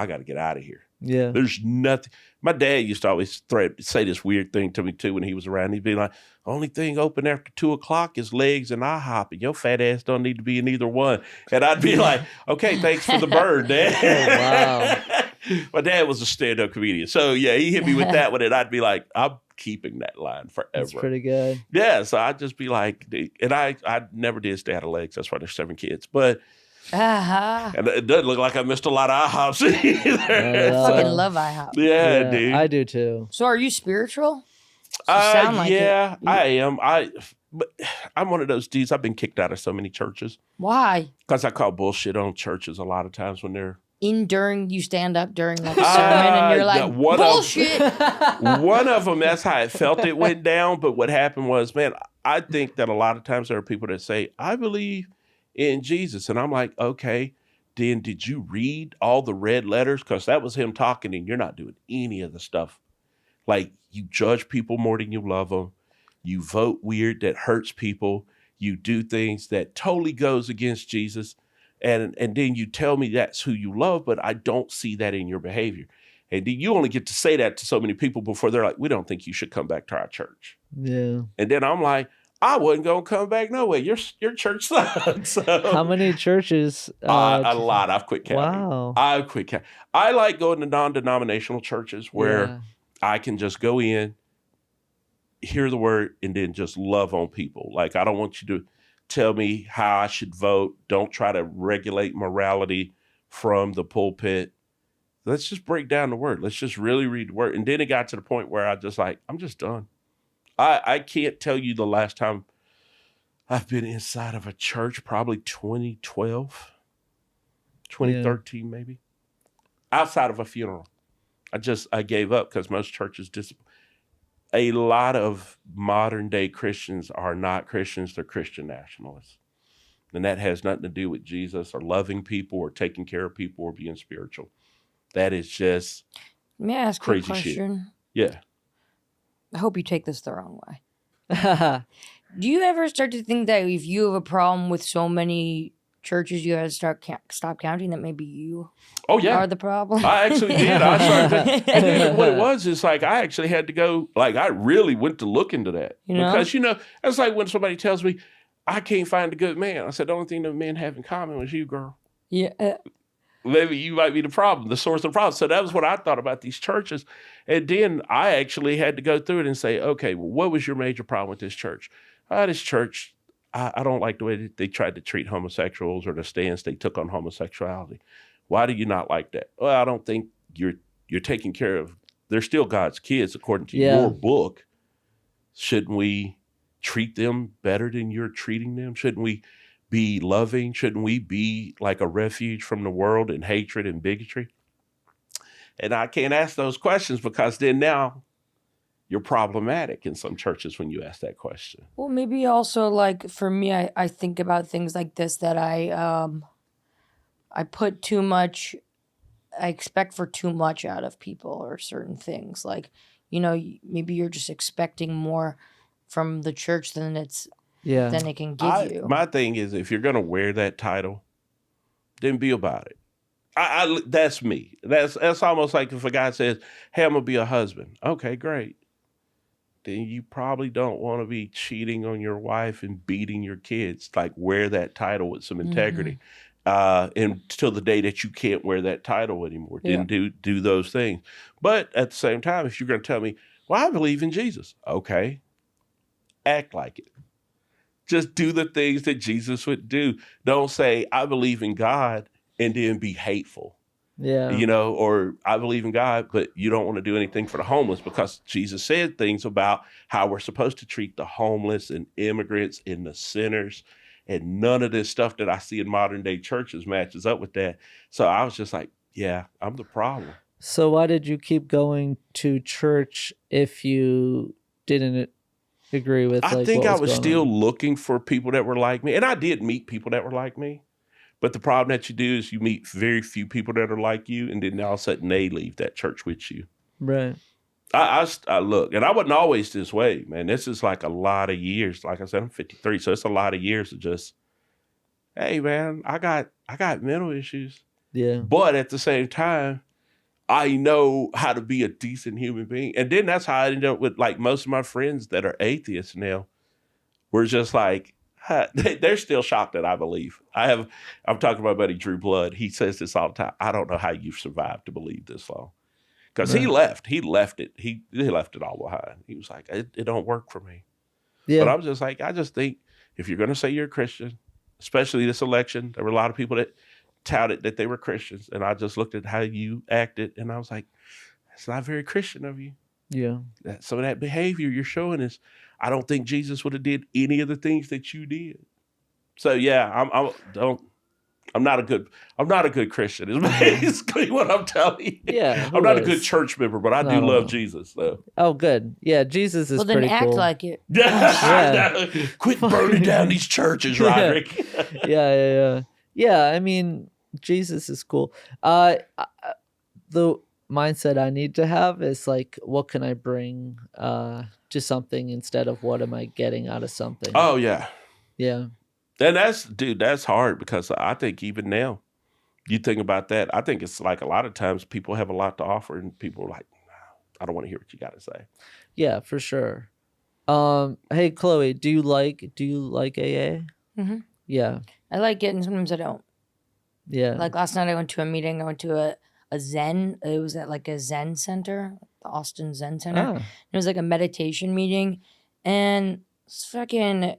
got to get out of here. Yeah. There's nothing. My dad used to always say this weird thing to me, too, when he was around. He'd be like, only thing open after 2 o'clock is legs and IHOP, and your fat ass don't need to be in either one. And I'd be like, okay, thanks for the bird, Dad. Oh, wow. My dad was a stand-up comedian. So, yeah, he hit me with that one, and I'd be like, I'm keeping that line forever. That's pretty good. Yeah, so I'd just be like, and I never did stay out of legs. That's why there's 7 kids. But and it doesn't look like I missed a lot of IHOPs either. I fucking love IHOP. Yeah, dude. I do too. So are you spiritual? Sound like yeah, it. I am. But I'm one of those dudes. I've been kicked out of so many churches Why? because I call bullshit on churches a lot of times when they're During you stand up during like a sermon and you're like, bullshit. One of them, that's how I felt it went down. But what happened was, man, I think that a lot of times there are people that say, I believe in Jesus. And I'm like, okay, then did you read all the red letters? Because that was him talking and you're not doing any of the stuff. Like you judge people more than you love them. You vote weird that hurts people. You do things that totally goes against Jesus. And then you tell me that's who you love, but I don't see that in your behavior. And you only get to say that to so many people before they're like, we don't think you should come back to our church. Yeah. And then I'm like, I wasn't going to come back no way. Your church sucks. So, How many churches? a lot. I've quit counting. Wow. I've quit counting. I like going to non-denominational churches where I can just go in, hear the word, and then just love on people. Like, I don't want you to tell me how I should vote. Don't try to regulate morality from the pulpit. Let's just break down the word. Let's just really read the word. And then it got to the point where I just like, I'm just done. I can't tell you the last time I've been inside of a church, probably 2012, 2013 maybe. Outside of a funeral. I gave up because most churches a lot of modern day Christians are not Christians, they're Christian nationalists. And that has nothing to do with Jesus or loving people or taking care of people or being spiritual. That is just Let me ask you a crazy shit. question. Yeah. I hope you take this the wrong way. Do you ever start to think that if you have a problem with so many churches, you have to stop counting, that maybe you are the problem? I actually did. I started and then what it was is like I actually had to go, like I really went to look into that. You know? Because, it's like when somebody tells me, I can't find a good man. I said, the only thing that men have in common was you, girl. Yeah. Maybe you might be the problem, the source of the problem. So that was what I thought about these churches. And then I actually had to go through it and say, okay, well, what was your major problem with this church? This church, I don't like the way that they tried to treat homosexuals or the stance they took on homosexuality. Why do you not like that? Well, I don't think you're taking care of, they're still God's kids according to your book. Shouldn't we treat them better than you're treating them? Shouldn't we be loving? Shouldn't we be like a refuge from the world and hatred and bigotry? And I can't ask those questions because then now you're problematic in some churches when you ask that question. Well, maybe also like for me, I think about things like this that I put too much, I expect for too much out of people or certain things. Like, you know, maybe you're just expecting more from the church than than it can give you. My thing is, if you're going to wear that title, then be about it. That's me. That's almost like if a guy says, hey, I'm going to be a husband. Okay, great. Then you probably don't want to be cheating on your wife and beating your kids. Like, wear that title with some integrity. Until the day that you can't wear that title anymore. Then do those things. But at the same time, if you're going to tell me, well, I believe in Jesus. Okay. Act like it. Just do the things that Jesus would do. Don't say, I believe in God, and then be hateful. Yeah. You know, or I believe in God, but you don't want to do anything for the homeless, because Jesus said things about how we're supposed to treat the homeless and immigrants and the sinners. And none of this stuff that I see in modern day churches matches up with that. So I was just like, yeah, I'm the problem. So why did you keep going to church if you didn't agree with I think I was still looking for people that were like me. And I did meet people that were like me. But the problem that you do is you meet very few people that are like you, and then all of a sudden they leave that church with you. Right. I look, and I wasn't always this way, man. This is like a lot of years. Like I said, I'm 53, so it's a lot of years of just, hey, man, I got mental issues. Yeah. But at the same time, I know how to be a decent human being. And then that's how I ended up with, like, most of my friends that are atheists now. We're just like, they're still shocked that I believe. I'm talking to my buddy Drew Blood. He says this all the time. I don't know how you've survived to believe this long. Because he left it. He left it all behind. He was like, it don't work for me. Yeah. But I'm just like, I just think if you're going to say you're a Christian, especially this election, there were a lot of people that touted that they were Christians. And I just looked at how you acted, and I was like, that's not very Christian of you. Yeah. Some of that behavior you're showing is, I don't think Jesus would have did any of the things that you did. So yeah, I'm not a good Christian. Is basically what I'm telling you. Yeah. I'm not a good church member, but I do love Jesus. So. Oh, good. Yeah, Jesus is well, then pretty act cool. like it. Yeah. Quit burning down these churches, Roderick. Yeah, I mean, Jesus is cool. The mindset I need to have is like, what can I bring to something instead of what am I getting out of something? Oh yeah. Yeah. And that's hard, because I think even now, you think about that, I think it's like a lot of times people have a lot to offer and people are like, I don't want to hear what you got to say. Yeah, for sure. Hey Chloe, do you like AA? Mm-hmm. Yeah. I like it, and sometimes I don't. Yeah. Like last night I went to a meeting. I went to a Zen. It was at like a Zen center, the Austin Zen Center. Ah. It was like a meditation meeting, and it's fucking.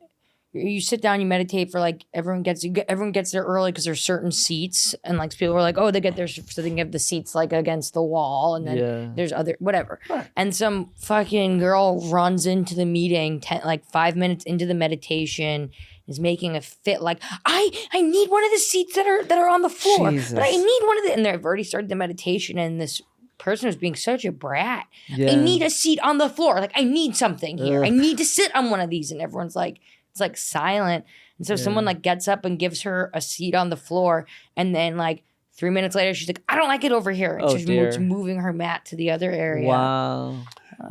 You sit down, you meditate for like everyone gets there early because there's certain seats, and like people were like, oh, they get there so they can have the seats like against the wall, and then there's other whatever. Right. And some fucking girl runs into the meeting like 5 minutes into the meditation, is making a fit like, I need one of the seats that are on the floor, Jesus. but I need one of the, and they've already started the meditation, and this person was being such a brat. Yeah. I need a seat on the floor. Like, I need something here. Ugh. I need to sit on one of these, and everyone's like. It's like silent. And so someone like gets up and gives her a seat on the floor. And then like 3 minutes later, she's like, I don't like it over here. And she's moving her mat to the other area. Wow.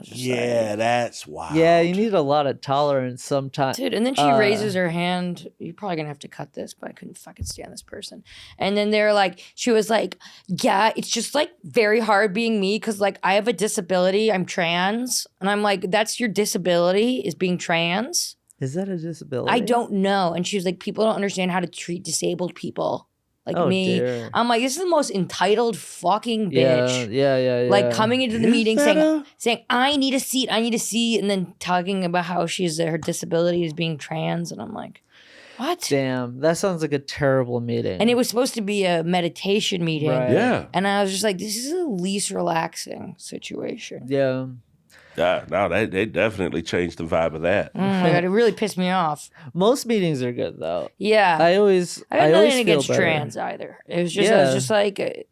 Yeah, that's wild. Yeah, you need a lot of tolerance sometimes. Dude, and then she raises her hand. You're probably going to have to cut this, but I couldn't fucking stand this person. And then they're like, she was like, yeah, it's just like very hard being me because like I have a disability. I'm trans. And I'm like, that's your disability is being trans? Is that a disability? I don't know. And she was like, people don't understand how to treat disabled people like me. Dear. I'm like, this is the most entitled fucking Yeah, bitch. yeah. Like coming into the Is meeting that saying, I need a seat, and then talking about how her disability is being trans. And I'm like, what? Damn, that sounds like a terrible meeting. And it was supposed to be a meditation meeting. Right. Yeah. And I was just like, this is the least relaxing situation. Yeah. No, they definitely changed the vibe of that. Oh my God, it really pissed me off. Most meetings are good though. Yeah. I always I got always nothing feel against better. trans either. It was just, I was just like, it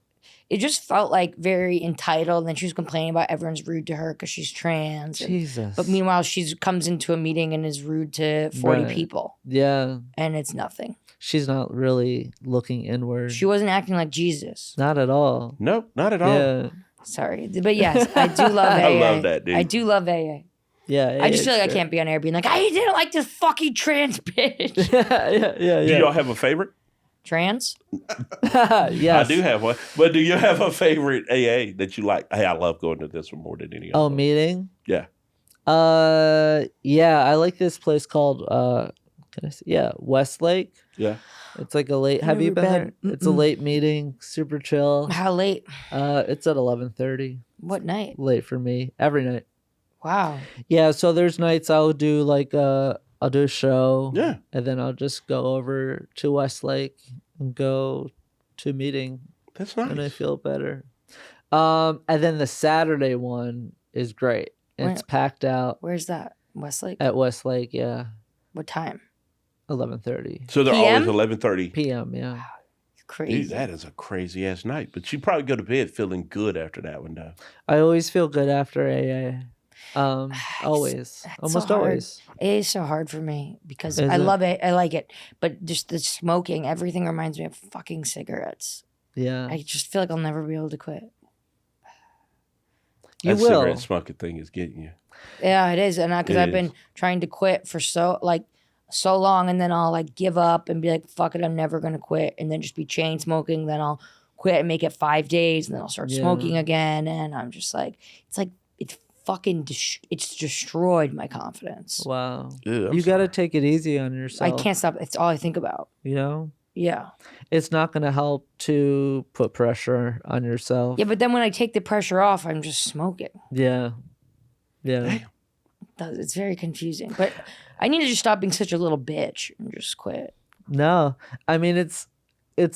just felt like very entitled. And then she was complaining about everyone's rude to her because she's trans. Jesus. But meanwhile, she comes into a meeting and is rude to 40 Right. people. Yeah, And it's nothing. she's not really looking inward. She wasn't acting like Jesus. Not at all. Nope, not at all. Yeah. Sorry. But yes, I do love AA. I love that, dude. I do love AA. Yeah. I just feel like I sure. can't be on air being like, I didn't like this fucking trans bitch. yeah. Do y'all have a favorite? Trans? Yes. I do have one. But do you have a favorite AA that you like? Hey, I love going to this one more than any other. Oh, meeting? Yeah. Yeah, I like this place called can I say? Yeah, Westlake. Yeah. It's like a late. Have you Never been there? been. It's a late meeting, super chill. How late? It's at 11:30. What night? Late for me every night. Wow. Yeah, so there's nights I'll do like I'll do a show. Yeah. And then I'll just go over to Westlake and go to a meeting That's nice. and I feel better. And then the Saturday one is great. It's Where- packed out Where's that? Westlake? at Westlake, yeah. What time? 11:30 So they're PM? always 11:30. p.m., yeah. Crazy. Dude, that is a crazy ass night. But you probably go to bed feeling good after that one, though. I always feel good after AA. Always. it's so Almost hard. always. It is so hard for me because Is I it? love it. I like it. But just the smoking, everything reminds me of fucking cigarettes. Yeah. I just feel like I'll never be able to quit. You that will. cigarette smoking thing is getting you. Yeah, it is. And because It I've is. been trying to quit for so long, and then I'll like give up and be like, fuck it, I'm never gonna quit, and then just be chain smoking. Then I'll quit and make it 5 days, and then I'll start Yeah. smoking again. And I'm just like, it's fucking it's destroyed my confidence. Wow. Ew, I'm You got to sorry. take it easy on yourself. I can't stop. It's all I think about. You know? Yeah. It's not going to help to put pressure on yourself. Yeah, but then when I take the pressure off, I'm just smoking. Yeah. Yeah. Damn. It's very confusing. But I need to just stop being such a little bitch and just quit. No. I mean it's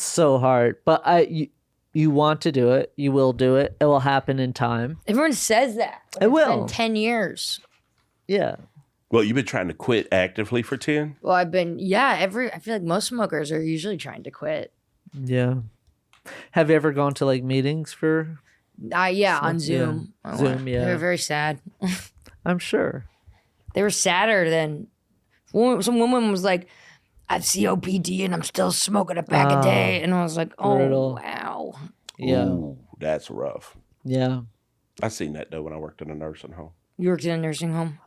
so hard, but you want to do it. You will do it. It will happen in time. Everyone says that. but It it's will. been 10 years. Yeah. Well, you've been trying to quit actively for 10? Well, I feel like most smokers are usually trying to quit. Yeah. Have you ever gone to like meetings for Yeah, on Yeah. Zoom. I Zoom, went. yeah. They were very sad. I'm sure. They were sadder than some woman was like, I have COPD and I'm still smoking a pack a day. And I was like, oh, brutal. wow. Yeah. Ooh, that's rough. Yeah. I seen that, though, when I worked in a nursing home. You worked in a nursing home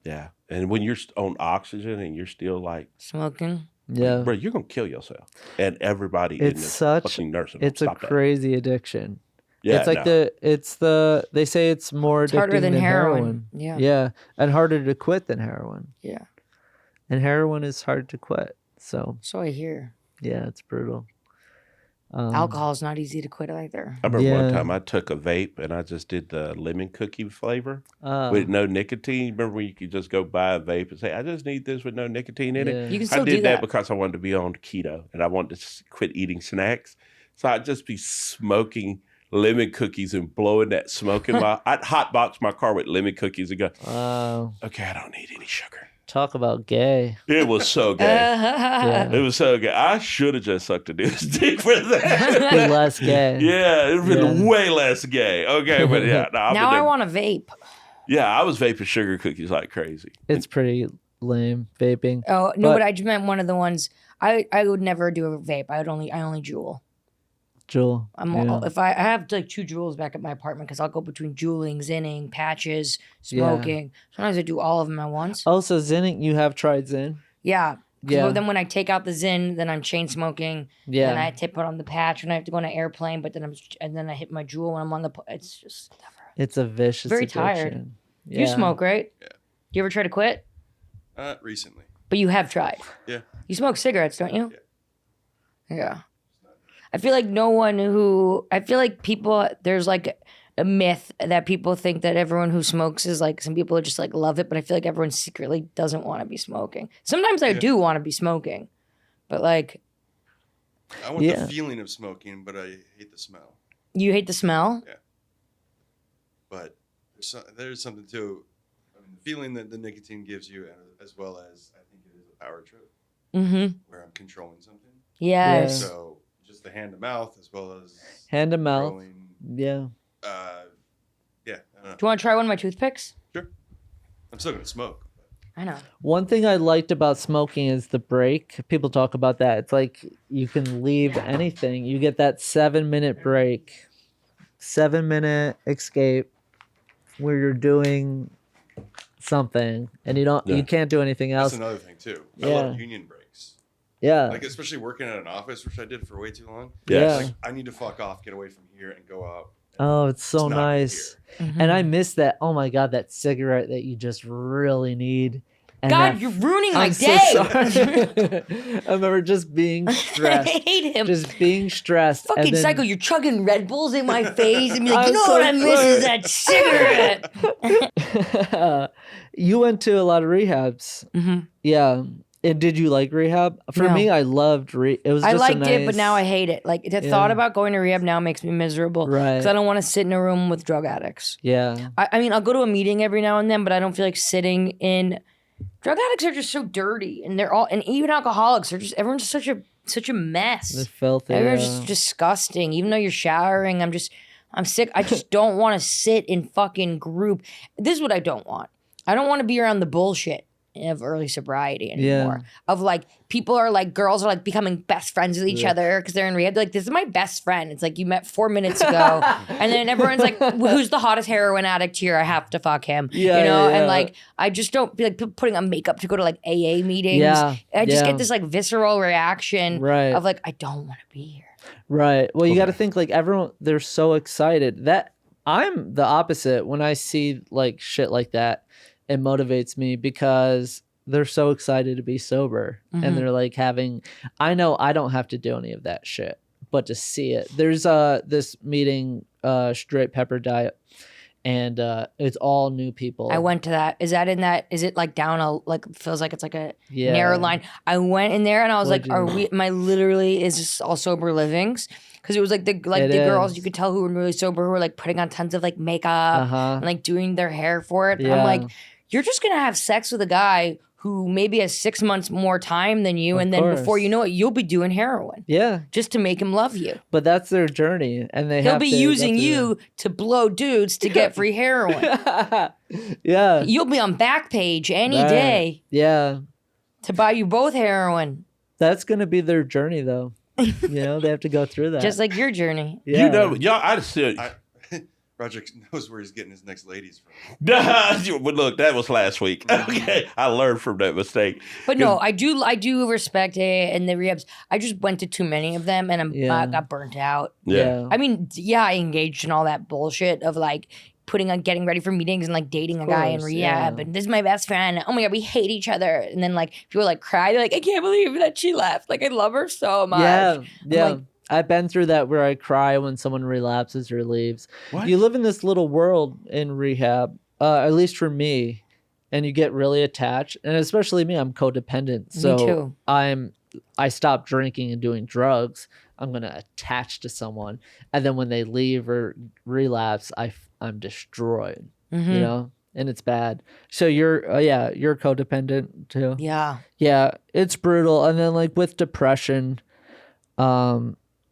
Yeah. And when you're on oxygen and you're still like, smoking. Yeah. bro, you're going to kill yourself. And everybody in It's this such fucking nursing home. it's a Stop that. crazy addiction. Yeah, It's like no. they say it's more It's harder addicting than than heroin. Yeah. Yeah. And harder to quit than heroin. Yeah. And heroin is hard to quit. So So I hear. yeah, it's brutal. Alcohol is not easy to quit either. I remember one Yeah. time I took a vape and I just did the lemon cookie flavor Uh, with no nicotine. Remember when you could just go buy a vape and say, I just need this with no nicotine in Yeah. it? You can I still did do that that. because I wanted to be on keto and I wanted to quit eating snacks. So I'd just be smoking lemon cookies and blowing that smoke in my... I'd hotbox my car with lemon cookies and go, okay, I don't need any sugar. talk about gay. It was so gay. Yeah. It was so gay. I should have just sucked a dude's dick for that. Be less gay. Yeah, it'd been Yeah. way less gay. Okay, but yeah. No, Now I want a vape. Yeah, I was vaping sugar cookies like crazy. It's pretty lame vaping. Oh no, But- but I just meant one of the ones. I would never do a vape. I only jewel. Jewel. yeah. If I have like 2 jewels back at my apartment because I'll go between jeweling, zinning, patches, smoking. Sometimes I do all of them at once. Also, Zinning, you have tried Zin? Yeah. Yeah. But then when I take out the zin, then I'm chain smoking. Yeah. Then I have to put on the patch, and I have to go on an airplane. But then then I hit my jewel when I'm on the. It's just never. It's a vicious Very addiction. tired. Yeah. You smoke, right? Yeah. Do you ever try to quit? Recently. But you have tried. Yeah. You smoke cigarettes, don't you? Yeah. Yeah. I feel like people, there's like a myth that people think that everyone who smokes is like, some people just like love it, but I feel like everyone secretly doesn't want to be smoking. Sometimes I do want to be smoking, but like. I want the feeling of smoking, but I hate the smell. You hate the smell? Yeah. But there's something to the feeling that the nicotine gives you, as well as I think it is a power trip where I'm controlling something. Yes. So just the hand to mouth as well as hand to mouth. Yeah. Yeah. I don't know. Do you want to try one of my toothpicks? Sure. I'm still gonna smoke. I know. One thing I liked about smoking is the break. People talk about that. It's like you can leave anything. You get that 7-minute break, 7-minute escape where you're doing something and you can't do anything else. That's another thing too. I love union breaks. Yeah. Like especially working at an office, which I did for way too long. Yeah. Like, I need to fuck off, get away from here, and go out. Oh, it's so nice. And I miss that. Oh my God, that cigarette that you just really need. And God, you're ruining my day. So sorry. I remember just being stressed. I hate him. Just being stressed. Fucking psycho, you're chugging Red Bulls in my face and be like, you know what I miss is that cigarette. You went to a lot of rehabs. Yeah. And did you like rehab? For me, I loved it. Was just I liked it, but now I hate it. Like the thought about going to rehab now makes me miserable. Right. Because I don't want to sit in a room with drug addicts. Yeah. I mean, I'll go to a meeting every now and then, but I don't feel like sitting in. Drug addicts are just so dirty, and and even alcoholics are just, everyone's such a mess. They're filthy. Everyone's just disgusting. Even though you're showering, I'm sick. I just don't want to sit in fucking group. This is what I don't want. I don't want to be around the bullshit of early sobriety anymore. Of like, people are like, girls are like becoming best friends with each other because they're in rehab. They're like, this is my best friend. It's like you met 4 minutes ago. And then everyone's like, who's the hottest heroin addict here? I have to fuck him. And like, I just don't feel like people putting on makeup to go to like AA meetings. I just get this like visceral reaction of like, I don't want to be here. Right. Well, you got to think like everyone, they're so excited. That I'm the opposite. When I see like shit like that, it motivates me because they're so excited to be sober and they're like I know I don't have to do any of that shit, but to see it, there's this meeting, straight pepper diet, and it's all new people. I went to that. Is it like down feels like it's like a narrow line. I went in there and I was is this all sober livings? Because it was like the girls you could tell who were really sober who were like putting on tons of like makeup and like doing their hair for it. Yeah. I'm like, you're just gonna have sex with a guy who maybe has 6 months more time than you, and then before you know it, you'll be doing heroin. Yeah, just to make him love you. But that's their journey, and he'll be using you to blow dudes to get free heroin. Yeah, you'll be on Backpage any day. Yeah, to buy you both heroin. That's gonna be their journey, though. They have to go through that, just like your journey. Yeah. I just. Roderick knows where he's getting his next ladies from. But look, that was last week. Okay, I learned from that mistake. But no, I do respect it and the rehabs. I just went to too many of them and I got burnt out. Yeah. I mean, I engaged in all that bullshit of like getting ready for meetings and like dating a guy in rehab and this is my best friend. Oh my God, we hate each other. And then like people like cry. They're like, I can't believe that she left. Like I love her so much. Yeah. Like, I've been through that where I cry when someone relapses or leaves. What? You live in this little world in rehab, at least for me, and you get really attached. And especially me, I'm codependent. So me too. I stop drinking and doing drugs. I'm going to attach to someone. And then when they leave or relapse, I'm destroyed, and it's bad. So you're codependent too. Yeah. Yeah, it's brutal. And then like with depression,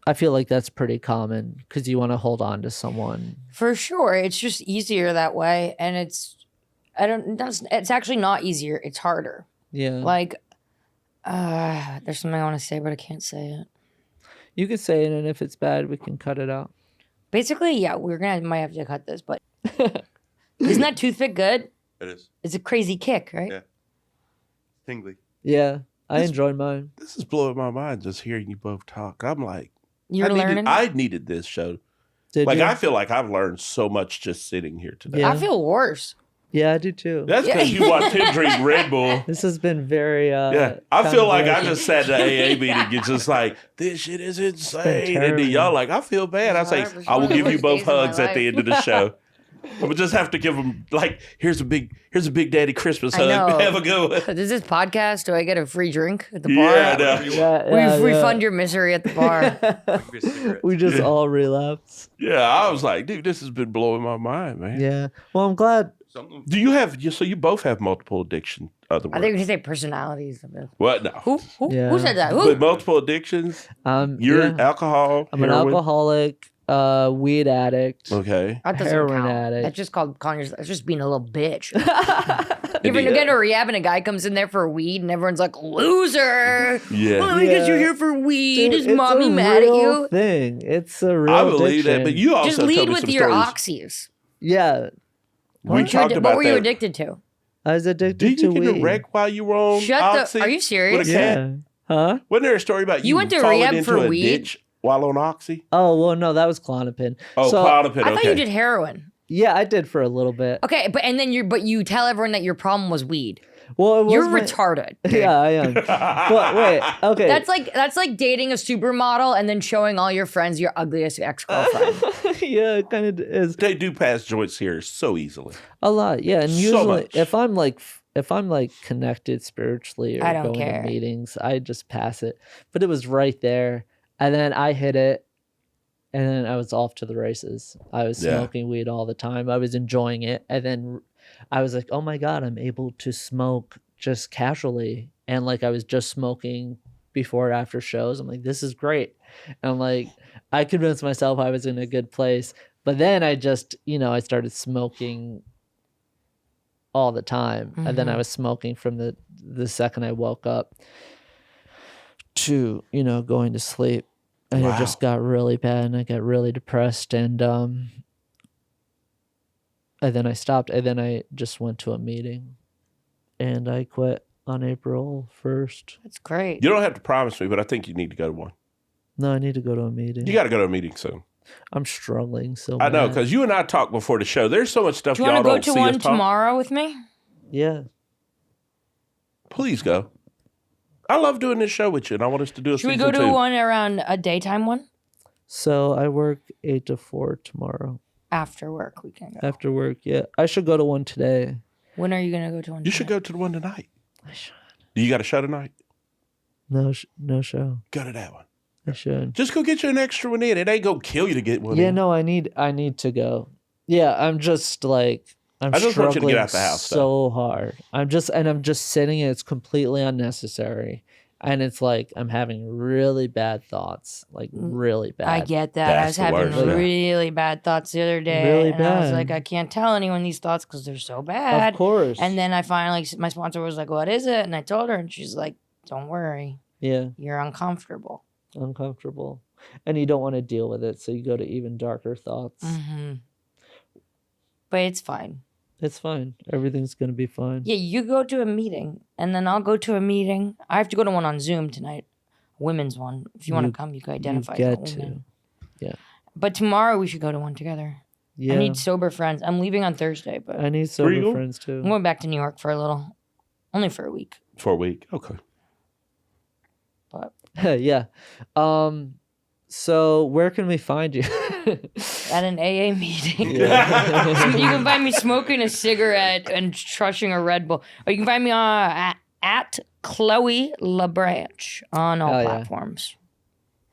I feel like that's pretty common because you want to hold on to someone. For sure. It's just easier that way. And it's actually not easier. It's harder. Yeah. Like, there's something I want to say, but I can't say it. You can say it, and if it's bad, we can cut it out. Basically, yeah, might have to cut this, but isn't that toothpick good? It is. It's a crazy kick, right? Yeah. Tingly. Yeah. I enjoyed mine. This is blowing my mind just hearing you both talk. I'm like, learning? I needed this show. Did you? I feel like I've learned so much just sitting here today. I feel worse. Yeah, I do too. That's because you watched him drink Red Bull. This has been very. Yeah, I kind feel of like I like- just sat in the AA meeting. It's just like, this shit is insane. And terrible. then y'all like, I feel bad. I say, I will give you both hugs at the end of the show. I'm gonna just have to give them like, here's a big daddy Christmas I hug. know. Have a good one. Does this podcast? Do I get a free drink at the bar? Yeah, I know. Yeah, We refund your misery at the bar. Give me a cigarette. We just all relapse. Yeah, I was like, dude, this has been blowing my mind, man. Yeah. Well, I'm glad. Something. Do you have? So you both have multiple addiction. Other I words. think we say personalities. What? No. Who Yeah. said that? But Who? multiple addictions. You're yeah. alcohol. I'm an heroin? alcoholic, weed addict. Okay. That doesn't heroin count. addict. That's just called calling yourself. That's just being a little bitch. You ever Indeed. get to a rehab and a guy comes in there for weed and everyone's like, loser. Yeah. Well, because you're Yeah. here for weed. Dude, Is it's mommy a mad at real you? Thing. It's a real I believe that, addiction. but you also Just told lead me with some your stories. oxys. Yeah. We talked What about were you that. addicted to? I was addicted Did to you get weed. a wreck while you were on Shut Oxy? the. Are you serious? With a cat? Yeah. Huh? Wasn't there a story about you, You went to falling rehab into for a weed? ditch while on Oxy? Oh well, no, that was Klonopin. Oh, So- Klonopin, I okay. thought you did heroin. Yeah, I did for a little bit. Okay, but you tell everyone that your problem was weed. Well, it was You're my- retarded. dude. Yeah, I am. But wait, okay. That's like dating a supermodel and then showing all your friends your ugliest ex-girlfriend. Yeah, it kind of is They do pass joints here so easily. a lot. Yeah, and So usually much. if I'm like connected spiritually or I don't going care. to meetings, I just pass it. But it was right there, and then I hit it, and then I was off to the races. I was Yeah. smoking weed all the time. I was enjoying it, and then I was like, oh my god, I'm able to smoke just casually, and like I was just smoking before or after shows. I'm like, this is great. And I'm like, I convinced myself I was in a good place, but then I just, I started smoking all the time, and then I was smoking from the second I woke up to going to sleep, and Wow. it just got really bad, and I got really depressed, and then I stopped, and then I just went to a meeting, and I quit on April 1st. That's great. You don't have to promise me, but I think you need to go to one. No, I need to go to a meeting. You got to go to a meeting soon. I'm struggling so I know, bad. because you and I talked before the show. There's so much stuff Do you y'all want to go don't to see one us talk. tomorrow with me? Yeah. Please go. I love doing this show with you, and I want us to do a Should we season go to 2. one around a daytime one? So I work 8 to 4 tomorrow. After work, we can go. After work, yeah. I should go to one today. When are you going to go to one? You should today? go to the one tonight. I should. You got a show tonight? No show. Go to that one. I should. Just go get you an extra one in. It ain't gonna kill you to get one Yeah, in. no, I need to go. Yeah, I'm just like I'm I just want you to struggling get out the house, so hard. I'm just sitting and it's completely unnecessary. And it's like I'm having really bad thoughts. Like really bad. I get that. I That's was the having worst, yeah. really bad thoughts the other day. Really and I was bad. like, I can't tell anyone these thoughts because they're so bad. Of course. And then I finally, my sponsor was like, what is it? And I told her, and she's like, don't worry. yeah, You're uncomfortable. uncomfortable. And you don't want to deal with it, so you go to even darker thoughts. Mm-hmm. But it's fine. It's fine. Everything's gonna be fine. Yeah, you go to a meeting, and then I'll go to a meeting. I have to go to one on Zoom tonight, a women's one. If you want You- to come, you can You identify as a get woman. to. But tomorrow we should go to one together. Yeah. I need sober friends. I'm leaving on Thursday, but I need Where you sober going? friends too. I'm going back to New York for a little, only for a week. For a week. Okay. But Yeah. So where can we find you? at an AA meeting, Yeah. you can find me smoking a cigarette and crushing a Red Bull, or you can find me at Chloe LaBranche on all Hell yeah. platforms.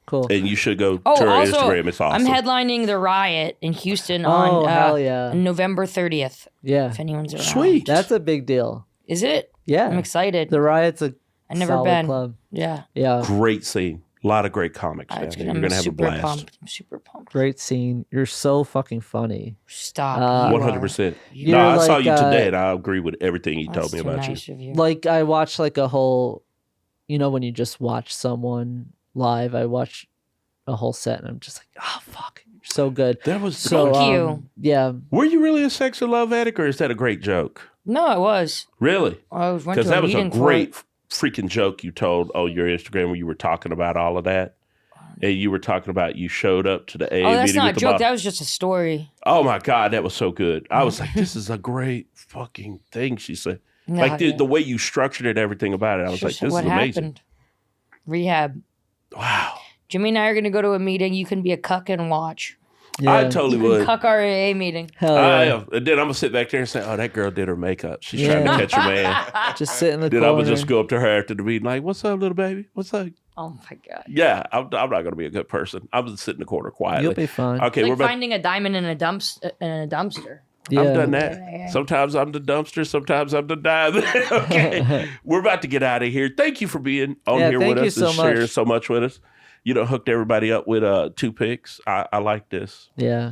Cool. And you should go Oh, to her also, Instagram. It's awesome. I'm headlining the Riot in Houston Oh, on hell yeah. November 30th. Yeah. If anyone's around, Sweet. That's a big deal. Is it? Yeah. I'm excited. The Riot's a I've never solid been. club. Yeah, Yeah. Great scene. A lot of great comics. down it's there. gonna, You're I'm gonna have a super blast. pumped. I'm super pumped. Great scene. You're so fucking funny. Stop. Uh, You are. 100%. You're No, I saw like, you today, uh, and I agree with everything he That's told me too about nice you. of you. Like I watched like a whole, when you just watch someone live, I watch a whole set and I'm just like, oh fuck, you're so good. That was So Thank you. Yeah. Were you really a sex and love addict, or is that a great joke? No, it was. Really? I went Because to that a was a meeting for great it. freaking joke you told on your Instagram where you were talking about all of that. and you were talking about you showed up to the AA Oh, that's meeting not with a the joke. boss. That was just a story. Oh my God, that was so good. I was like, this is a great fucking thing, she said. No, Like the way you structured it, everything about it. I was like, Just this what is amazing. happened. Rehab. Wow. Jimmy and I are going to go to a meeting. You can be a cuck and watch. I Yeah. totally You can would. cuck our AA meeting. Hell I yeah. am. And then I'm going to sit back there and say, oh, that girl did her makeup. She's Yeah. trying to catch her man. Just sit in the Then corner. I would just go up to her after the meeting like, what's up, little baby? What's up? Oh my God. Yeah, I'm not going to be a good person. I'm just sitting in the corner quietly. You'll be fine. Okay, It's we're like about finding a diamond in a dumpster. Yeah. I've done that. Yeah. Sometimes I'm the dumpster, sometimes I'm the diamond. Okay. We're about to get out of here. Thank you for being on Yeah, here thank with you us and so sharing much. so much with us. You know, hooked everybody up with 2 picks. I like this. Yeah.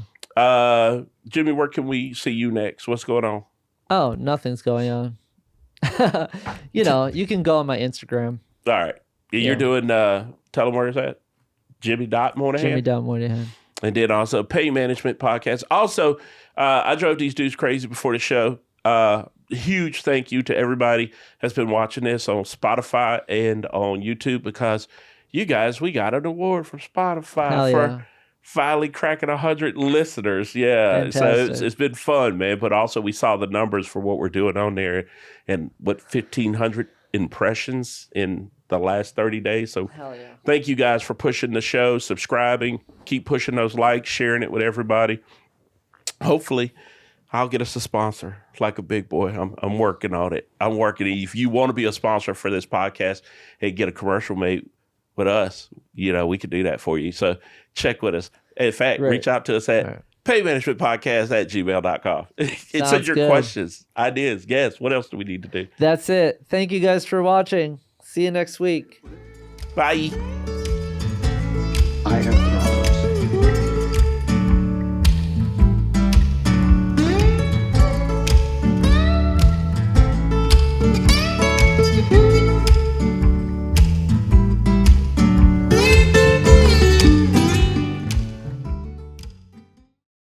Jimmy, where can we see you next? What's going on? Oh, nothing's going on. You know, you can go on my Instagram, All right. You're Yeah. doing, tell them where it's at. Jimmy Moynihan. Jimmy Down Moynihan. And then also Pain Management Podcast. Also, I drove these dudes crazy before the show. Huge thank you to everybody that's been watching this on Spotify and on YouTube because you guys, we got an award from Spotify Hell for yeah. finally cracking 100 listeners. Yeah. So Fantastic. it's been fun, man. But also we saw the numbers for what we're doing on there and 1,500 impressions in the last 30 days. So Hell yeah. thank you guys for pushing the show, subscribing, keep pushing those likes, sharing it with everybody. Hopefully, I'll get us a sponsor like a big boy. I'm working on it. I'm working. If you want to be a sponsor for this podcast and get a commercial made with us, you know, we could do that for you. So check with us. In fact, Right. reach out to us at paymanagementpodcast@gmail.com. And send Sounds your good. questions, ideas, guess. What else do we need to do? That's it. Thank you guys for watching. See you next week. Bye.